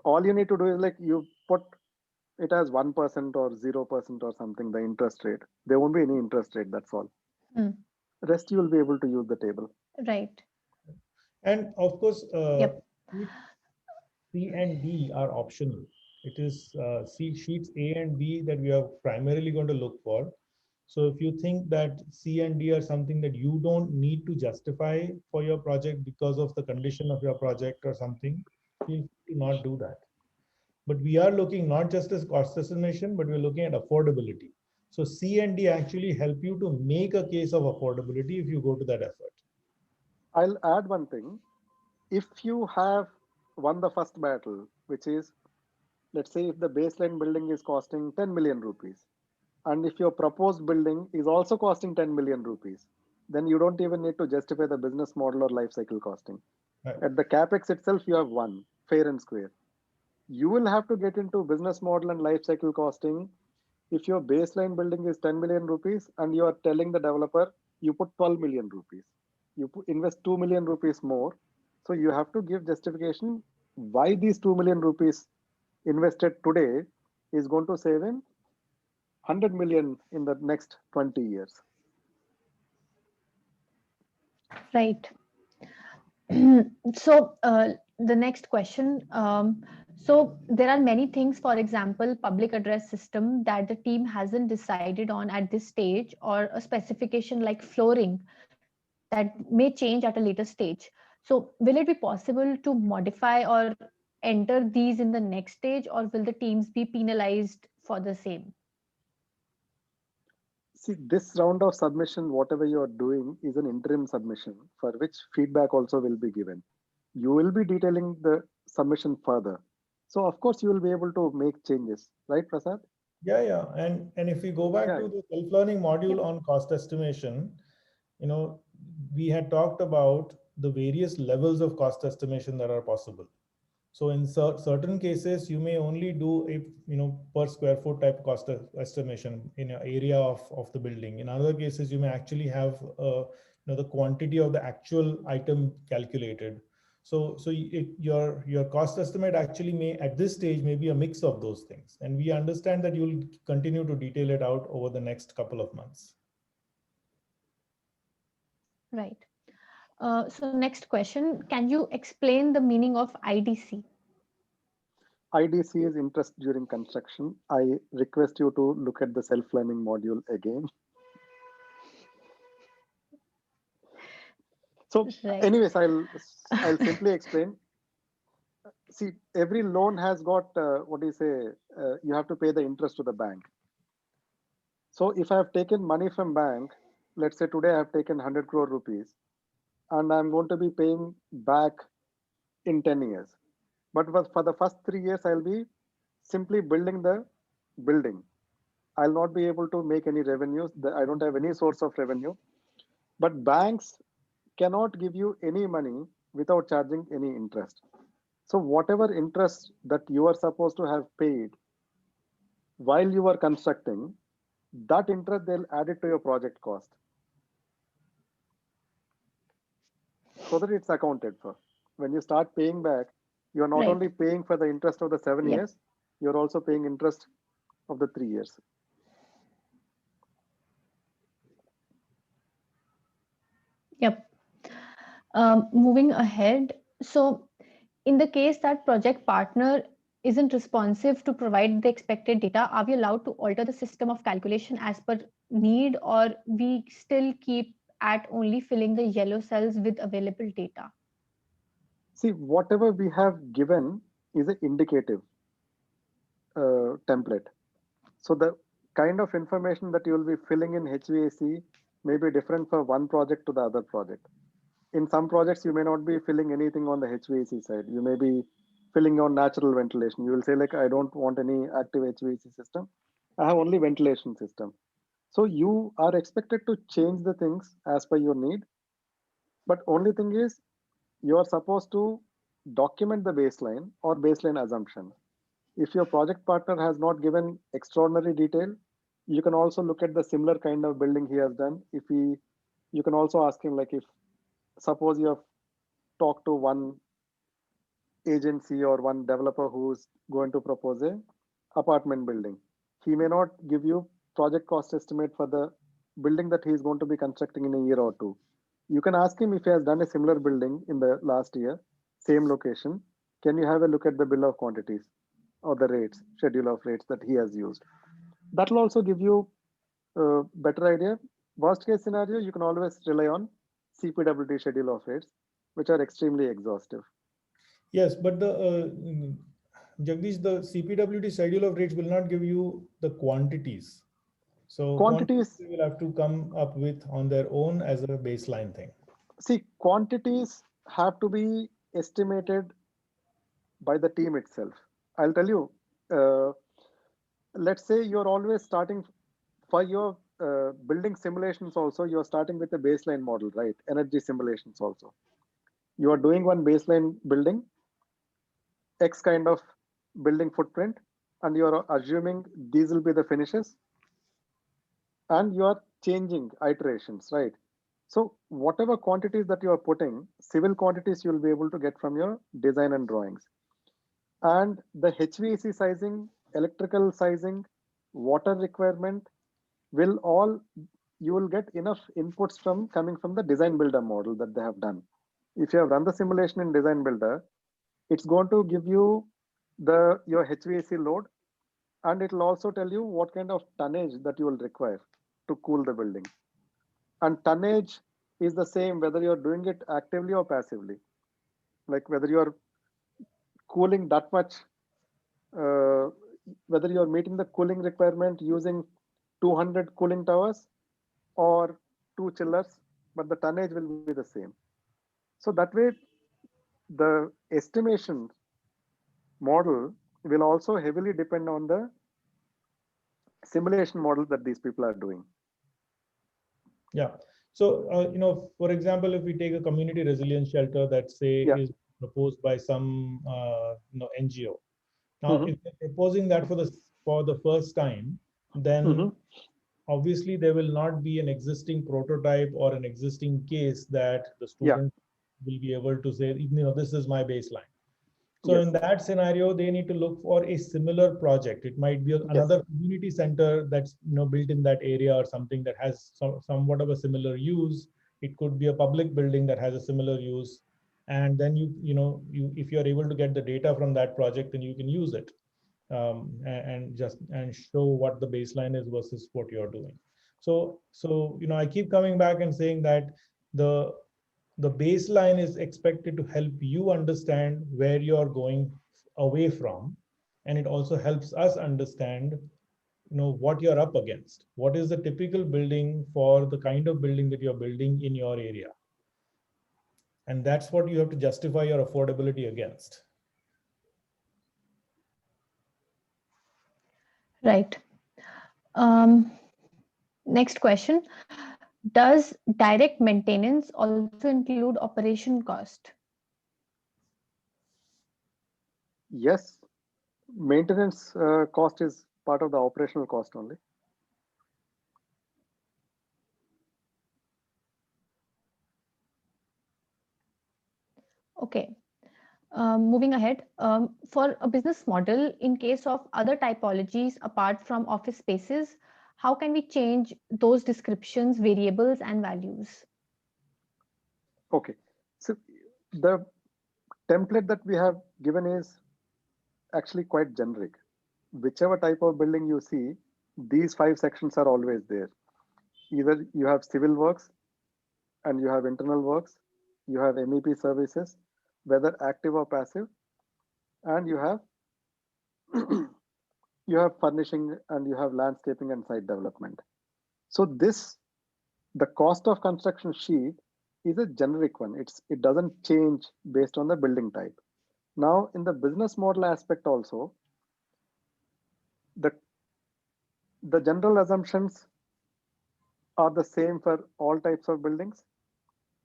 All you need to do is like you put it as 1% or 0% or something, the interest rate. There won't be any interest rate, that's all. Rest you will be able to use the table. Right. And of course, Yep. C and D are optional. It is sheets A and B that we are primarily going to look for. So if you think that C and D are something that you don't need to justify for your project because of the condition of your project or something, feel free to not do that. But we are looking not just as cost estimation, but we're looking at affordability. So C and D actually help you to make a case of affordability if you go to that effort. I'll add one thing. If you have won the first battle, which is, let's say if the baseline building is costing 10 million rupees, and if your proposed building is also costing 10 million rupees, then you don't even need to justify the business model or life cycle costing. Right. At the capex itself, you have won, fair and square. You will have to get into business model and life cycle costing if your baseline building is 10 million rupees and you are telling the developer you put 12 million rupees. invest 2 million rupees more. So you have to give justification why these 2 million rupees invested today is going to save him 100 million in the next 20 years. Right. So the next question. So there are many things, for example, public address system that the team hasn't decided on at this stage, or a specification like flooring that may change at a later stage. So will it be possible to modify or enter these in the next stage, or will the teams be penalized for the same? See, this round of submission, whatever you are doing, is an interim submission for which feedback also will be given. You will be detailing the submission further. So, of course, you will be able to make changes, right, Prasad? Yeah. And if we go back Yeah. to the self-learning module Yep. on cost estimation, we had talked about the various levels of cost estimation that are possible. So in certain cases, you may only do a per square foot type cost estimation in an area of the building. In other cases, you may actually have the quantity of the actual item calculated. So your cost estimate actually may at this stage may be a mix of those things, and we understand that you'll continue to detail it out over the next couple of months. Right. So next question, can you explain the meaning of IDC? IDC is interest during construction. I request you to look at the self-learning module again. So, Right. anyways, I'll simply explain. See, every loan has got you have to pay the interest to the bank. So if I have taken money from bank, let's say today I have taken 100 crore rupees, and I'm going to be paying back in 10 years. But for the first 3 years, I'll be simply building the building. I'll not be able to make any revenues. I don't have any source of revenue. But banks cannot give you any money without charging any interest. So whatever interest that you are supposed to have paid while you are constructing, that interest they'll add it to your project cost, so that it's accounted for. When you start paying back, you're not Right. only paying for the interest of the 7 Yep. years, you're also paying interest of the 3 years. Yep. Moving ahead. So in the case that project partner isn't responsive to provide the expected data, are we allowed to alter the system of calculation as per need, or we still keep at only filling the yellow cells with available data? See, whatever we have given is an indicative template. So the kind of information that you will be filling in HVAC may be different for one project to the other project. In some projects, you may not be filling anything on the HVAC side. You may be filling on natural ventilation. You will say like, I don't want any active HVAC system. I have only ventilation system. So you are expected to change the things as per your need. But only thing is, you are supposed to document the baseline or baseline assumption. If your project partner has not given extraordinary detail, you can also look at the similar kind of building he has done. You can also ask him, like, if suppose you have talked to one agency or one developer who's going to propose a apartment building, he may not give you project cost estimate for the building that he is going to be constructing in a year or two. You can ask him if he has done a similar building in the last year, same location. Can you have a look at the bill of quantities or the rates, schedule of rates that he has used? That will also give you a better idea. Worst case scenario, you can always rely on CPWD schedule of rates, which are extremely exhaustive. Yes, but Jagdish, the CPWD schedule of rates will not give you the quantities. So Quantities, they will have to come up with on their own as a baseline thing. see, quantities have to be estimated by the team itself. I'll tell you, let's say you're always starting for your building simulations also, you're starting with a baseline model, right? Energy simulations also. You are doing one baseline building, X kind of building footprint, and you're assuming these will be the finishes, and you are changing iterations, right? So whatever quantities that you are putting, civil quantities you'll be able to get from your design and drawings. And the HVAC sizing, electrical sizing, water requirement will all, you will get enough inputs from coming from the design builder model that they have done. If you have run the simulation in design builder, it's going to give you your HVAC load, and it will also tell you what kind of tonnage that you will require to cool the building. And tonnage is the same whether you're doing it actively or passively. Like whether you're cooling that much, uh, whether you're meeting the cooling requirement using 200 cooling towers or 2 chillers, but the tonnage will be the same. So that way, the estimation model will also heavily depend on the simulation model that these people are doing. Yeah. So, for example, if we take a community resilience shelter that say is proposed by some, NGO. Now, if they're proposing that for the first time, then obviously there will not be an existing prototype or an existing case that the student will be able to say, this is my baseline. So in that scenario, they need to look for a similar project. It might be another community center that's built in that area or something that has somewhat of a similar use. It could be a public building that has a similar use. And then if you're able to get the data from that project, then you can use it and show what the baseline is versus what you're doing. So I keep coming back and saying that the baseline is expected to help you understand where you're going away from, and it also helps us understand what you're up against. What is the typical building for the kind of building that you're building in your area, and that's what you have to justify your affordability against. Right. Next question. Does direct maintenance also include operation cost? Yes, maintenance cost is part of the operational cost only. Okay. Moving ahead, for a business model, in case of other typologies apart from office spaces, how can we change those descriptions, variables, and values? Okay, so the template that we have given is actually quite generic. Whichever type of building you see, these 5 sections are always there. Either you have civil works and you have internal works, you have MEP services, whether active or passive, and you have you have furnishing and you have landscaping and site development. So the cost of construction sheet is a generic one. It doesn't change based on the building type. Now in the business model aspect also, the general assumptions are the same for all types of buildings.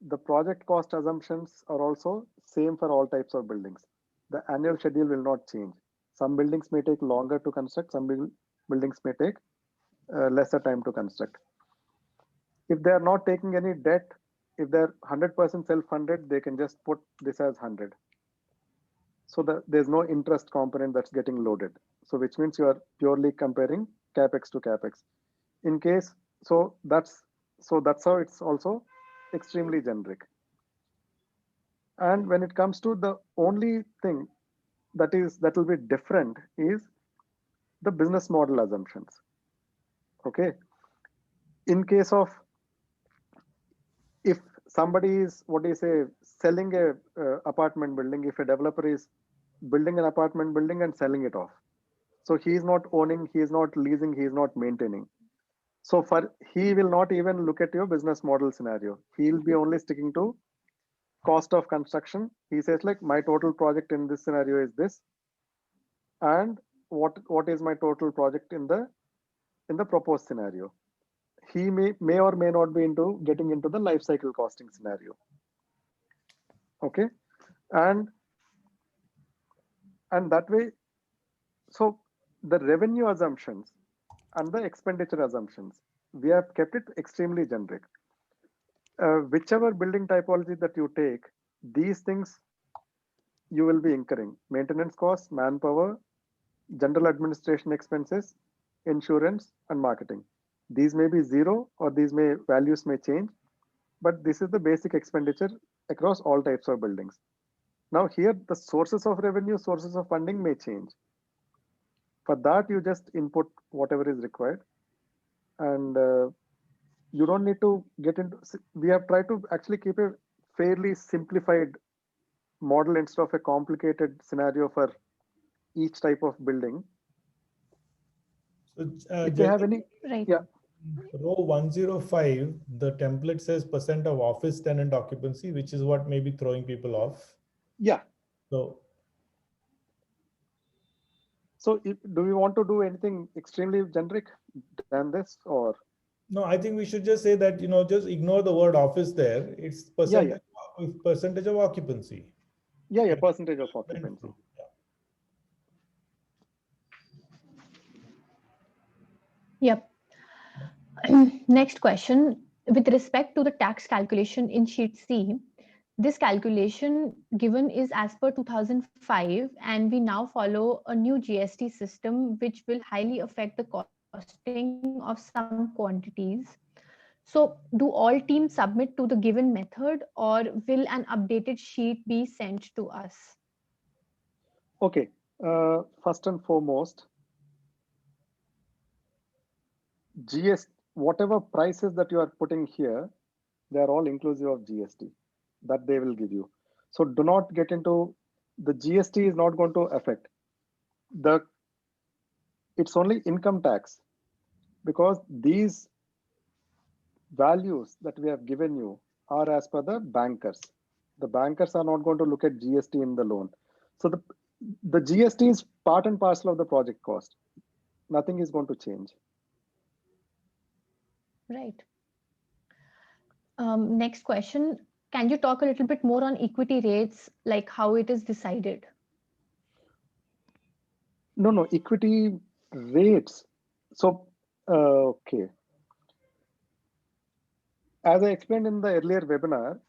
The project cost assumptions are also same for all types of buildings. The annual schedule will not change. Some buildings may take longer to construct, some buildings may take lesser time to construct. If they are not taking any debt, if they're 100% self-funded, they can just put this as 100. So there's no interest component that's getting loaded. So which means you are purely comparing capex to capex. In case, so that's how it's also extremely generic. And when it comes to the only thing that will be different is the business model assumptions. Okay. In case of, if somebody is, selling a apartment building, if a developer is building an apartment building and selling it off, so he is not owning, he is not leasing, he is not maintaining. So he will not even look at your business model scenario. He'll be only sticking to cost of construction. He says like, my total project in this scenario is this, and what is my total project in the proposed scenario. He may or may not be getting into the life cycle costing scenario. Okay, and that way, so the revenue assumptions and the expenditure assumptions, we have kept it extremely generic. whichever building typology that you take, these things you will be incurring: maintenance costs, manpower, general administration expenses, insurance, and marketing. These may be zero, or these values may change, but this is the basic expenditure across all types of buildings. Now here, the sources of revenue, sources of funding may change. For that, you just input whatever is required, and you don't need to get into. We have tried to actually keep a fairly simplified model instead of a complicated scenario for each type of building. So, If they have any, Right. yeah. Row 105, the template says % of office tenant occupancy, which is what may be throwing people off. Yeah. So Do we want to do anything extremely generic than this, or? no, I think we should just say that, just ignore the word office there. It's percentage of occupancy. Yeah, percentage of occupancy. Yep. Next question. With respect to the tax calculation in sheet C, this calculation given is as per 2005, and we now follow a new GST system, which will highly affect the costing of some quantities. So do all teams submit to the given method, or will an updated sheet be sent to us? Okay, first and foremost, GST, whatever prices that you are putting here, they are all inclusive of GST that they will give you. So do not get into, the GST is not going to affect it's only income tax, because these values that we have given you are as per the bankers. The bankers are not going to look at GST in the loan. So the GST is part and parcel of the project cost. Nothing is going to change. Right. Next question. Can you talk a little bit more on equity rates, like how it is decided? No, equity rates. So, okay. As I explained in the earlier webinar,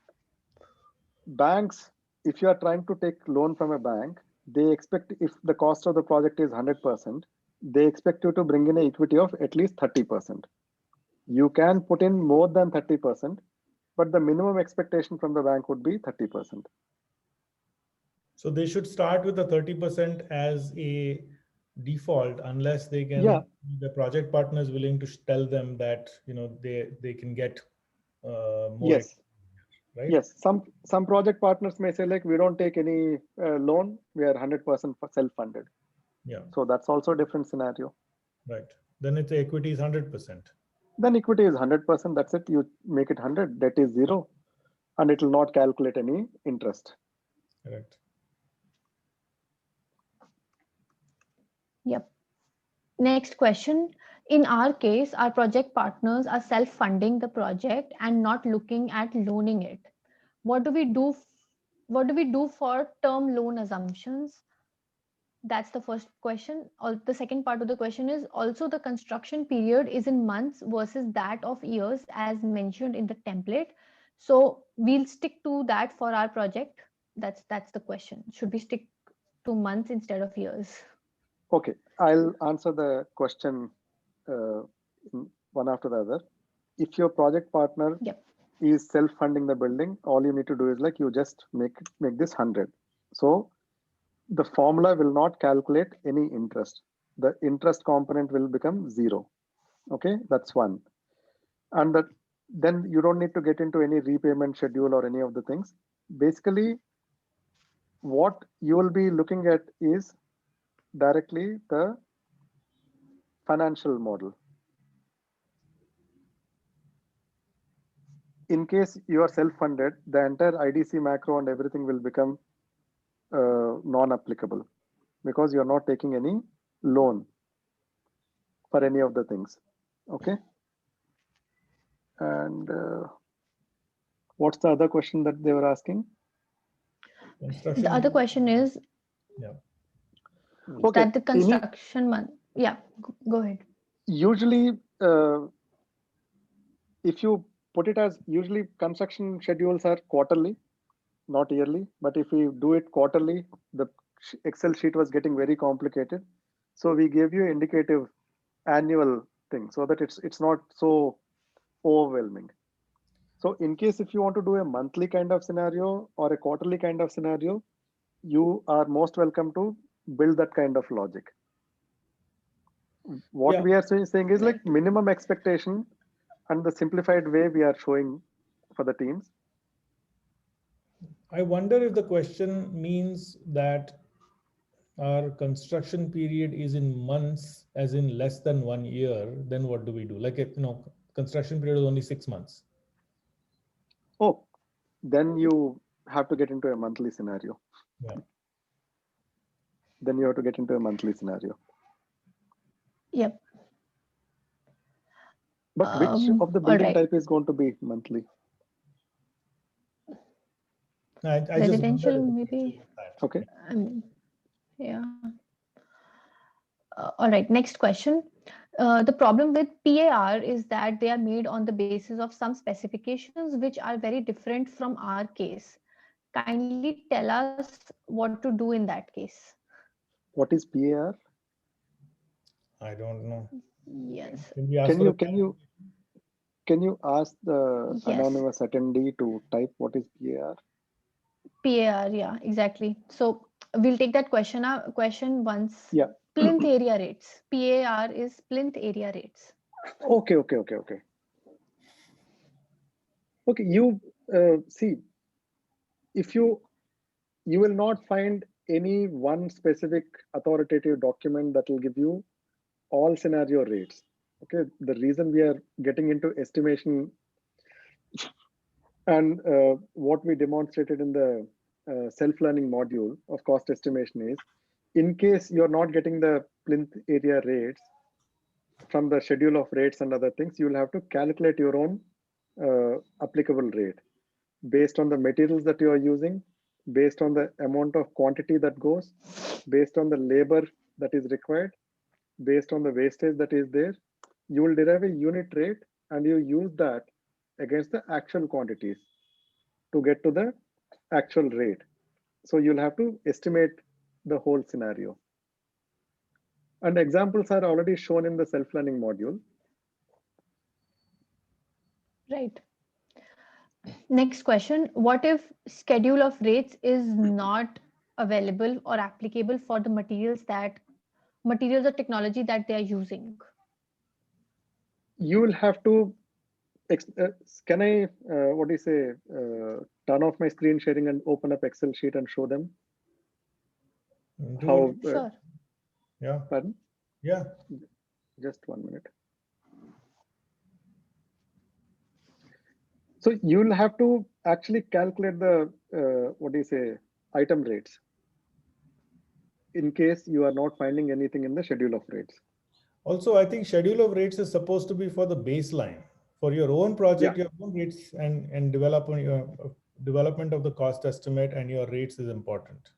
banks, if you are trying to take loan from a bank, they expect, if the cost of the project is 100%, they expect you to bring in an equity of at least 30%. You can put in more than 30%, but the minimum expectation from the bank would be 30%. So they should start with the 30% as a default, unless they can, the project partner is willing to tell them that, they can get more. Yes. Right? Yes. Some project partners may say, like, we don't take any loan, we are 100% self-funded. Yeah. So that's also a different scenario. Right. Then it's equity is 100%. Then equity is 100%. That's it. You make it 100. Debt is 0, and it will not calculate any interest. Correct. Yep. Next question. In our case, our project partners are self-funding the project and not looking at loaning it. What do we do? What do we do for term loan assumptions? That's the first question. The second part of the question is also the construction period is in months versus that of years as mentioned in the template. So we'll stick to that for our project. That's the question. Should we stick to months instead of years? Okay, I'll answer the question one after the other. If your project partner is self-funding the building, all you need to do is, like, you just make this 100. So the formula will not calculate any interest. The interest component will become 0. Okay, that's one. And then you don't need to get into any repayment schedule or any of the things. Basically, what you will be looking at is directly the financial model. In case you are self-funded, the entire IDC macro and everything will become non-applicable, because you're not taking any loan for any of the things. Okay. And what's the other question that they were asking? The other question is that the construction month. Yeah, go ahead. Usually, if you put it as usually construction schedules are quarterly, not yearly. But if we do it quarterly, the Excel sheet was getting very complicated. So we gave you indicative annual thing so that it's not so overwhelming. So in case if you want to do a monthly kind of scenario or a quarterly kind of scenario, you are most welcome to build that kind of logic. What Yeah. we are saying is like minimum expectation and the simplified way we are showing for the teams. I wonder if the question means that our construction period is in months, as in less than 1 year, then what do we do? Like, construction period is only 6 months. Oh, then you have to get into a monthly scenario. Yeah. Then you have to get into a monthly scenario. Yep. But which of the building type is going to be monthly? I just Residential, maybe. Okay. Yeah. All right, next question. The problem with PAR is that they are made on the basis of some specifications which are very different from our case. Kindly tell us what to do in that case. What is PAR? I don't know. Yes. Can you ask the Yes. anonymous attendee to type what is PAR? PAR, yeah, exactly. So we'll take that question once. Yeah. Plinth area rates. PAR is plinth area rates. Okay. Okay, you see, if you will not find any one specific authoritative document that will give you all scenario rates. Okay, the reason we are getting into estimation and what we demonstrated in the self-learning module of cost estimation is, in case you're not getting the plinth area rates from the schedule of rates and other things, you will have to calculate your own applicable rate based on the materials that you are using, based on the amount of quantity that goes, based on the labor that is required, based on the wastage that is there. You will derive a unit rate and you use that against the actual quantities to get to the actual rate. So you'll have to estimate the whole scenario. And examples are already shown in the self-learning module. Right. Next question. What if schedule of rates is not available or applicable for the materials or technology that they are using? You will have to, can I, what do you say, turn off my screen sharing and open up Excel sheet and show them? How? Sure. Yeah. Pardon? Yeah. Just 1 minute. So you'll have to actually calculate the, what do you say, item rates in case you are not finding anything in the schedule of rates. Also, I think schedule of rates is supposed to be for the baseline. For your own project, Yeah. your own rates and development of the cost estimate and your rates is important.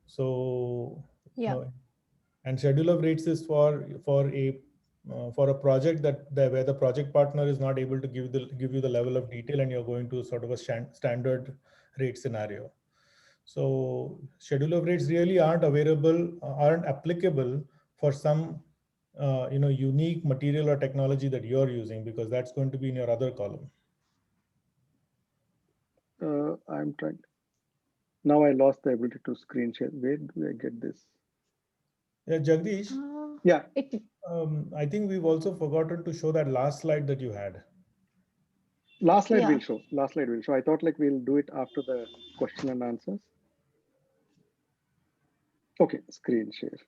So, Yeah. And schedule of rates is for a project where the project partner is not able to give you the level of detail, and you're going to sort of a standard rate scenario. So schedule of rates really aren't applicable for some unique material or technology that you're using, because that's going to be in your other column. I'm trying. Now I lost the ability to screen share. Where do I get this? Yeah, Jagdish. Yeah. I think we've also forgotten to show that last slide that you had. Last slide we'll show. Last slide we'll show. I thought like we'll do it after the question and answers. Okay, screen share.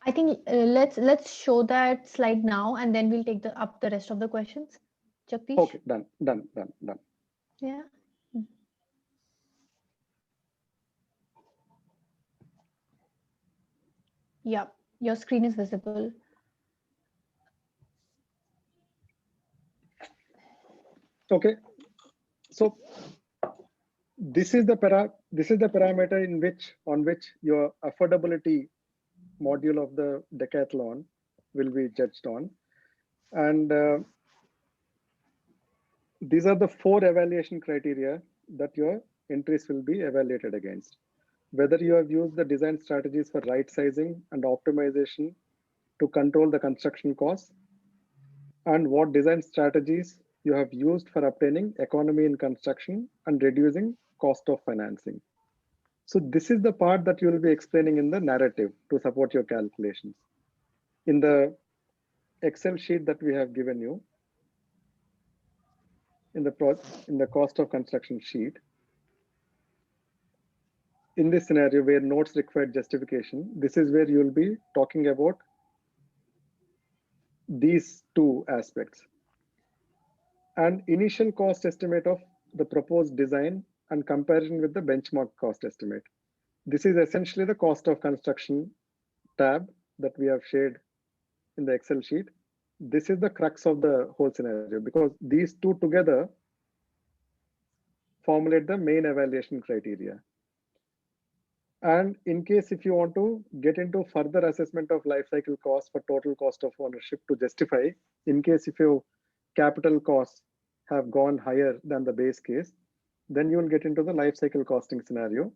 I think let's show that slide now, and then we'll take up the rest of the questions. Jagdish? Okay, done. Yeah. Yeah, your screen is visible. Okay, so this is the parameter on which your affordability module of the decathlon will be judged on, and these are the 4 evaluation criteria that your entries will be evaluated against. Whether you have used the design strategies for right sizing and optimization to control the construction costs, and what design strategies you have used for obtaining economy in construction and reducing cost of financing. So this is the part that you will be explaining in the narrative to support your calculations. In the Excel sheet that we have given you, in the cost of construction sheet, in this scenario where notes required justification, this is where you will be talking about these 2 aspects. And initial cost estimate of the proposed design and comparison with the benchmark cost estimate. This is essentially the cost of construction tab that we have shared in the Excel sheet. This is the crux of the whole scenario, because these 2 together formulate the main evaluation criteria. And in case if you want to get into further assessment of life cycle costs for total cost of ownership to justify, in case if your capital costs have gone higher than the base case, then you will get into the life cycle costing scenario.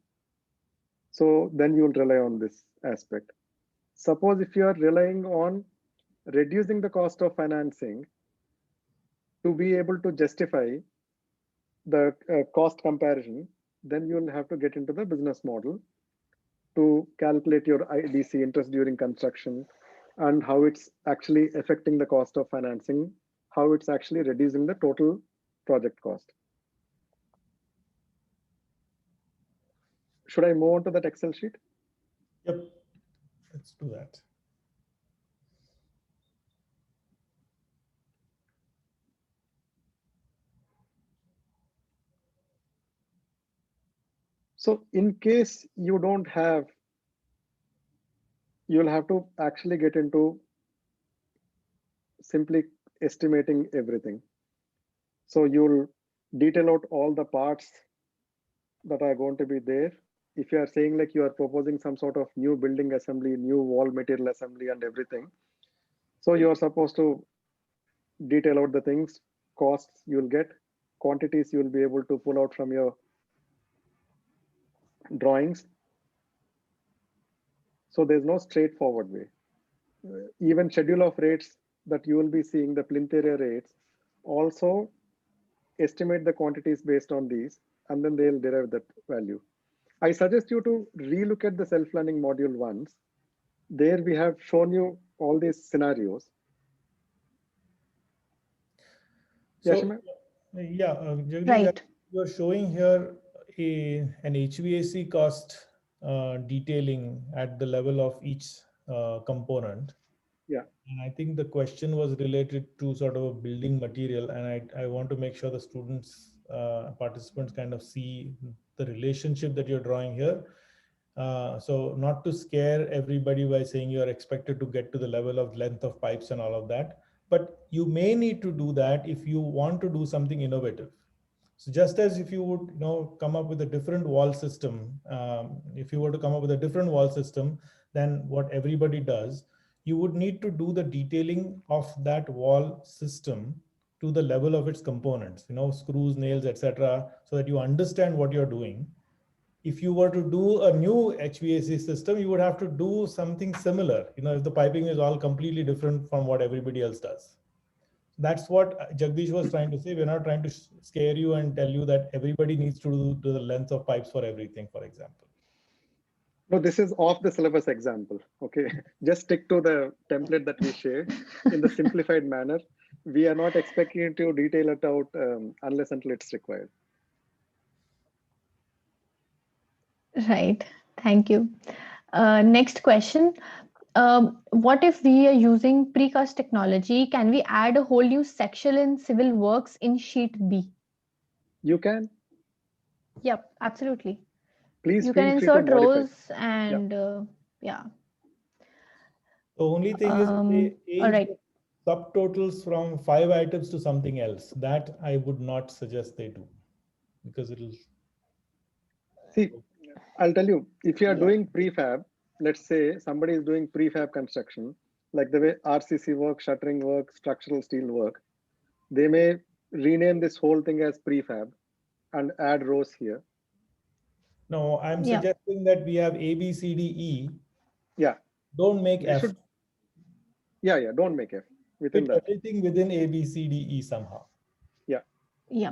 So then you will rely on this aspect. Suppose if you are relying on reducing the cost of financing to be able to justify the cost comparison, then you will have to get into the business model to calculate your IDC, interest during construction, and how it's actually affecting the cost of financing, how it's actually reducing the total project cost. Should I move on to that Excel sheet? Yep, let's do that. So in case you don't have, you'll have to actually get into simply estimating everything. So you'll detail out all the parts that are going to be there. If you are saying like you are proposing some sort of new building assembly, new wall material assembly and everything, so you are supposed to detail out the things, costs you'll get, quantities you'll be able to pull out from your drawings. So there's no straightforward way. Even schedule of rates that you will be seeing, the plinth area rates, also estimate the quantities based on these, and then they'll derive that value. I suggest you to relook at the self-learning module once. There we have shown you all these scenarios. So, Yashima? yeah, Jagdish, Right. you're showing here an HVAC cost detailing at the level of each component. Yeah. And I think the question was related to sort of a building material, and I want to make sure the students, participants kind of see the relationship that you're drawing here. So not to scare everybody by saying you're expected to get to the level of length of pipes and all of that, but you may need to do that if you want to do something innovative. So just as if you would come up with a different wall system, if you were to come up with a different wall system than what everybody does, you would need to do the detailing of that wall system to the level of its components, screws, nails, etc., so that you understand what you're doing. If you were to do a new HVAC system, you would have to do something similar, if the piping is all completely different from what everybody else does. That's what Jagdish was trying to say. We're not trying to scare you and tell you that everybody needs to do the length of pipes for everything, for example. No, this is off the syllabus example. Okay, just stick to the template that we shared in the simplified manner. We are not expecting you to detail it out unless until it's required. Right. Thank you. Next question. What if we are using precast technology? Can we add a whole new section in civil works in sheet B? You can. Yep, absolutely. Please You feel can free to insert modify. rows and yeah. The only thing is they All change right. subtotals from 5 items to something else. That I would not suggest they do, because it'll. See, I'll tell you, if you are doing prefab, let's say somebody is doing prefab construction, like the way RCC work, shuttering work, structural steel work, they may rename this whole thing as prefab and add rows here. No, I'm Yeah. suggesting that we have A, B, C, D, E. Yeah. Don't make We F. should, yeah, don't make F within Fit that. everything within A, B, C, D, E somehow. Yeah. Yeah.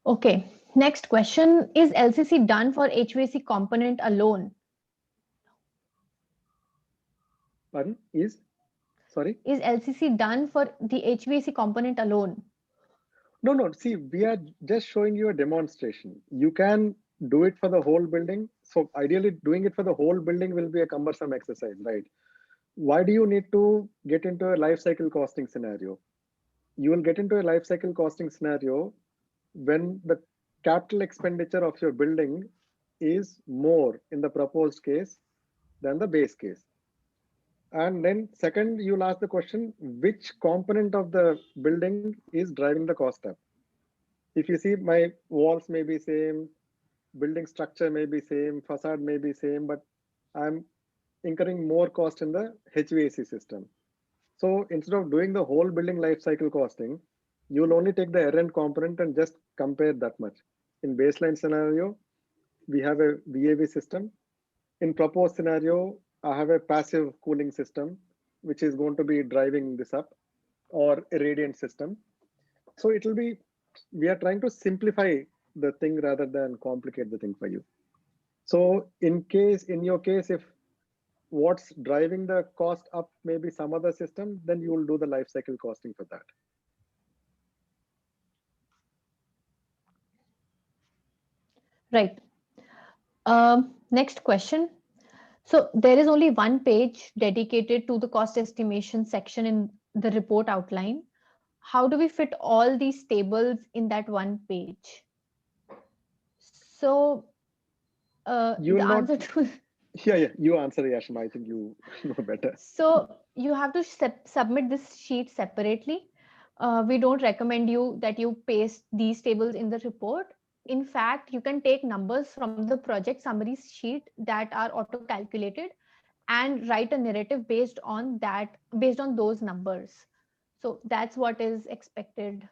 Okay. Next question. Is LCC done for HVAC component alone? Pardon? Sorry? Is LCC done for the HVAC component alone? No. See, we are just showing you a demonstration. You can do it for the whole building. So ideally, doing it for the whole building will be a cumbersome exercise, right? Why do you need to get into a life cycle costing scenario? You will get into a life cycle costing scenario when the capital expenditure of your building is more in the proposed case than the base case. And then second, you'll ask the question, which component of the building is driving the cost up? If you see, my walls may be same, building structure may be same, facade may be same, but I'm incurring more cost in the HVAC system. So instead of doing the whole building life cycle costing, you'll only take the errant component and just compare that much. In baseline scenario, we have a VAV system. In proposed scenario, I have a passive cooling system, which is going to be driving this up, or a radiant system. So it will be, we are trying to simplify the thing rather than complicate the thing for you. So in your case, if what's driving the cost up may be some other system, then you will do the life cycle costing for that. Right. Next question. So there is only one page dedicated to the cost estimation section in the report outline. How do we fit all these tables in that one page? So You the will not, answer to yeah, you answer, Yashima. I think you know better. so you have to submit this sheet separately. We don't recommend you that you paste these tables in the report. In fact, you can take numbers from the project summary sheet that are auto calculated and write a narrative based on those numbers. So that's what is expected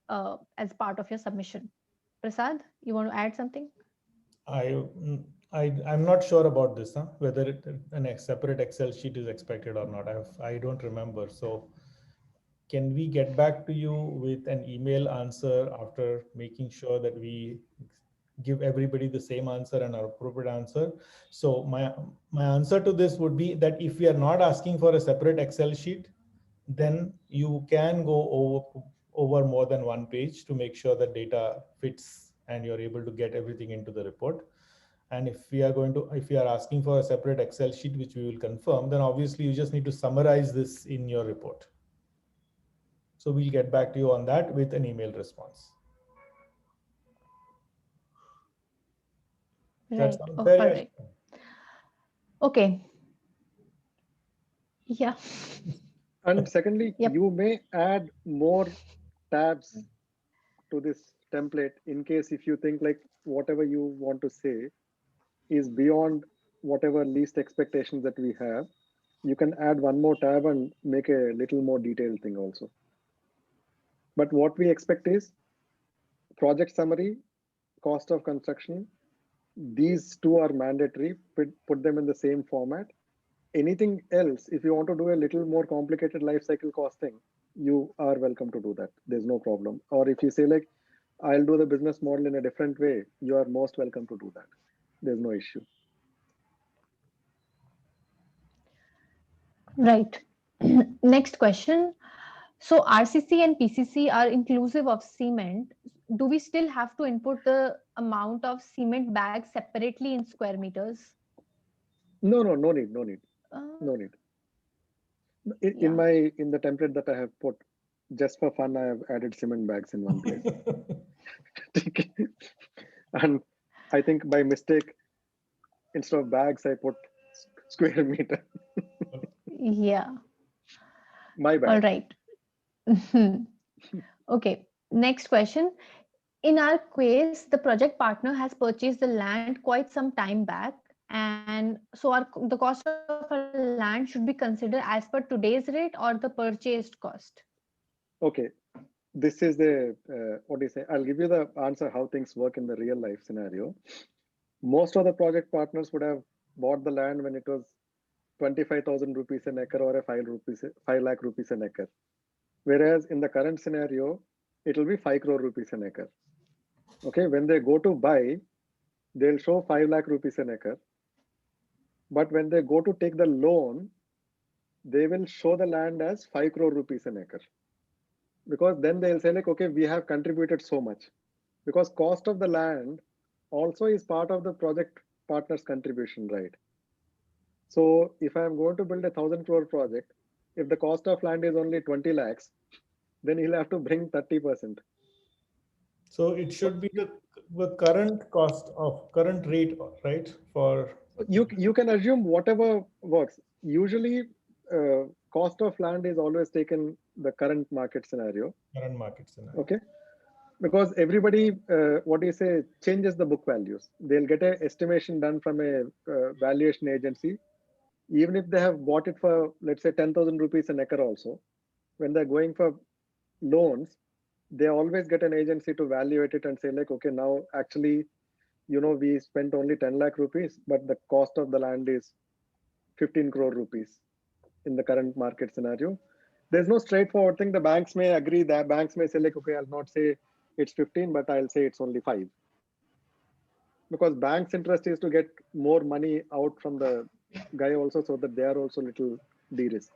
as part of your submission. Prasad, you want to add something? I'm not sure about this, whether a separate Excel sheet is expected or not. I don't remember. So can we get back to you with an email answer after making sure that we give everybody the same answer and an appropriate answer? So my answer to this would be that if we are not asking for a separate Excel sheet, then you can go over more than one page to make sure that data fits and you're able to get everything into the report. And if we are asking for a separate Excel sheet, which we will confirm, then obviously you just need to summarize this in your report. So we'll get back to you on that with an email response. Right. All right. Okay. Yeah. And secondly, Yep. you may add more tabs to this template in case if you think like whatever you want to say is beyond whatever least expectations that we have, you can add one more tab and make a little more detailed thing also. But what we expect is project summary, cost of construction. These two are mandatory. Put them in the same format. Anything else, if you want to do a little more complicated life cycle costing, you are welcome to do that. There's no problem. Or if you say like, I'll do the business model in a different way, you are most welcome to do that. There's no issue. Right. Next question. So RCC and PCC are inclusive of cement. Do we still have to input the amount of cement bags separately in square meters? No need. No need. In the template that I have put, just for fun, I have added cement bags in one place. And I think by mistake, instead of bags, I put square meter. Yeah. My bad. All right. Okay. Next question. In our case, the project partner has purchased the land quite some time back. And so the cost of our land should be considered as per today's rate or the purchased cost? okay, this is the, what do you say? I'll give you the answer how things work in the real life scenario. Most of the project partners would have bought the land when it was 25,000 rupees an acre or a 5 lakh rupees an acre. Whereas in the current scenario, it will be 5 crore rupees an acre. Okay, when they go to buy, they'll show 5 lakh rupees an acre. But when they go to take the loan, they will show the land as 5 crore rupees an acre. Because then they'll say like, okay, we have contributed so much. Because cost of the land also is part of the project partner's contribution, right? So if I'm going to build a 1,000 crore project, if the cost of land is only 20 lakhs, then he'll have to bring 30%. So it should be the current cost of current rate, right? For You can assume whatever works. Usually, cost of land is always taken the current market scenario. current market scenario. Okay, because everybody, what do you say, changes the book values. They'll get an estimation done from a valuation agency, even if they have bought it for, let's say, 10,000 rupees an acre. Also, when they're going for loans, they always get an agency to evaluate it and say like, okay, now actually, we spent only 10 lakh rupees, but the cost of the land is 15 crore rupees in the current market scenario. There's no straightforward thing. The banks may agree, that banks may say like, okay, I'll not say it's 15, but I'll say it's only 5. Because bank's interest is to get more money out from the guy also, so that they are also little de-risked.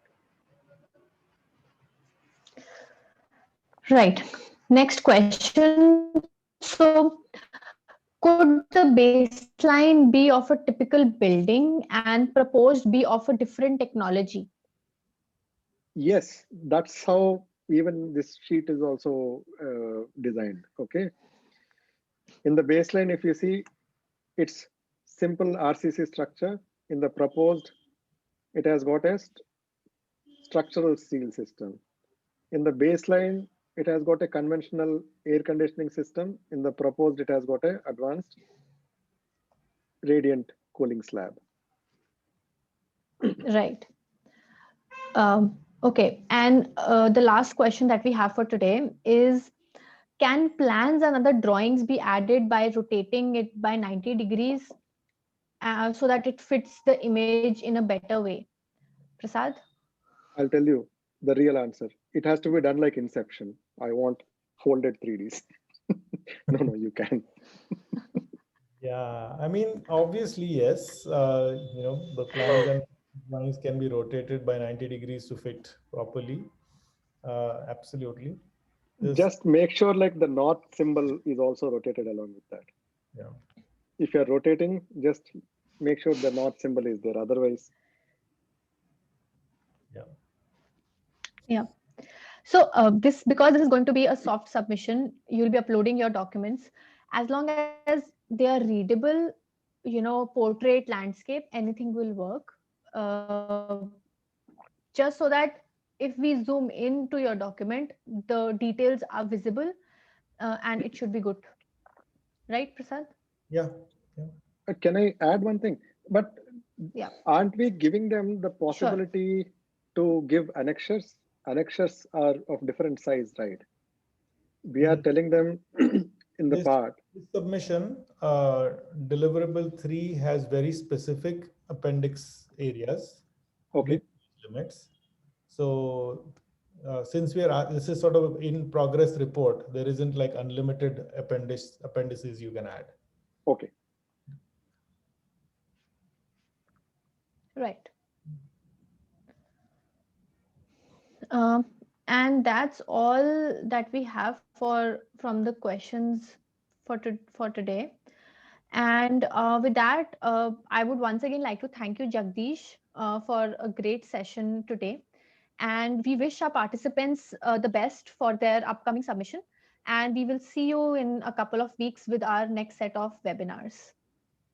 Right. Next question. So, could the baseline be of a typical building and proposed be of a different technology? Yes, that's how even this sheet is also designed. Okay. In the baseline, if you see, it's simple RCC structure. In the proposed, it has got a structural steel system. In the baseline, it has got a conventional air conditioning system. In the proposed, it has got an advanced radiant cooling slab. Right. Okay. And the last question that we have for today is, can plans and other drawings be added by rotating it by 90 degrees so that it fits the image in a better way? Prasad? I'll tell you the real answer. It has to be done like Inception. I want folded 3Ds. No, you can. Yeah, I mean, obviously, yes. The plans and drawings can be rotated by 90 degrees to fit properly. Absolutely. Just make sure like the north symbol is also rotated along with that. Yeah. If you're rotating, just make sure the north symbol is there. Otherwise. Yeah. So because this is going to be a soft submission, you'll be uploading your documents. As long as they are readable, portrait, landscape, anything will work. Just so that if we zoom into your document, the details are visible and it should be good. Right, Prasad? Yeah. Can I add one thing? But yeah, aren't we giving them the possibility to give annexures? Annexures are of different size, right? We are telling them in the part. This submission, deliverable 3 has very specific appendix areas. Okay. Limits. So since this is sort of in progress report, there isn't like unlimited appendices you can add. Okay. Right. And that's all that we have from the questions for today. And with that, I would once again like to thank you, Jagdish, for a great session today. And we wish our participants the best for their upcoming submission. And we will see you in a couple of weeks with our next set of webinars.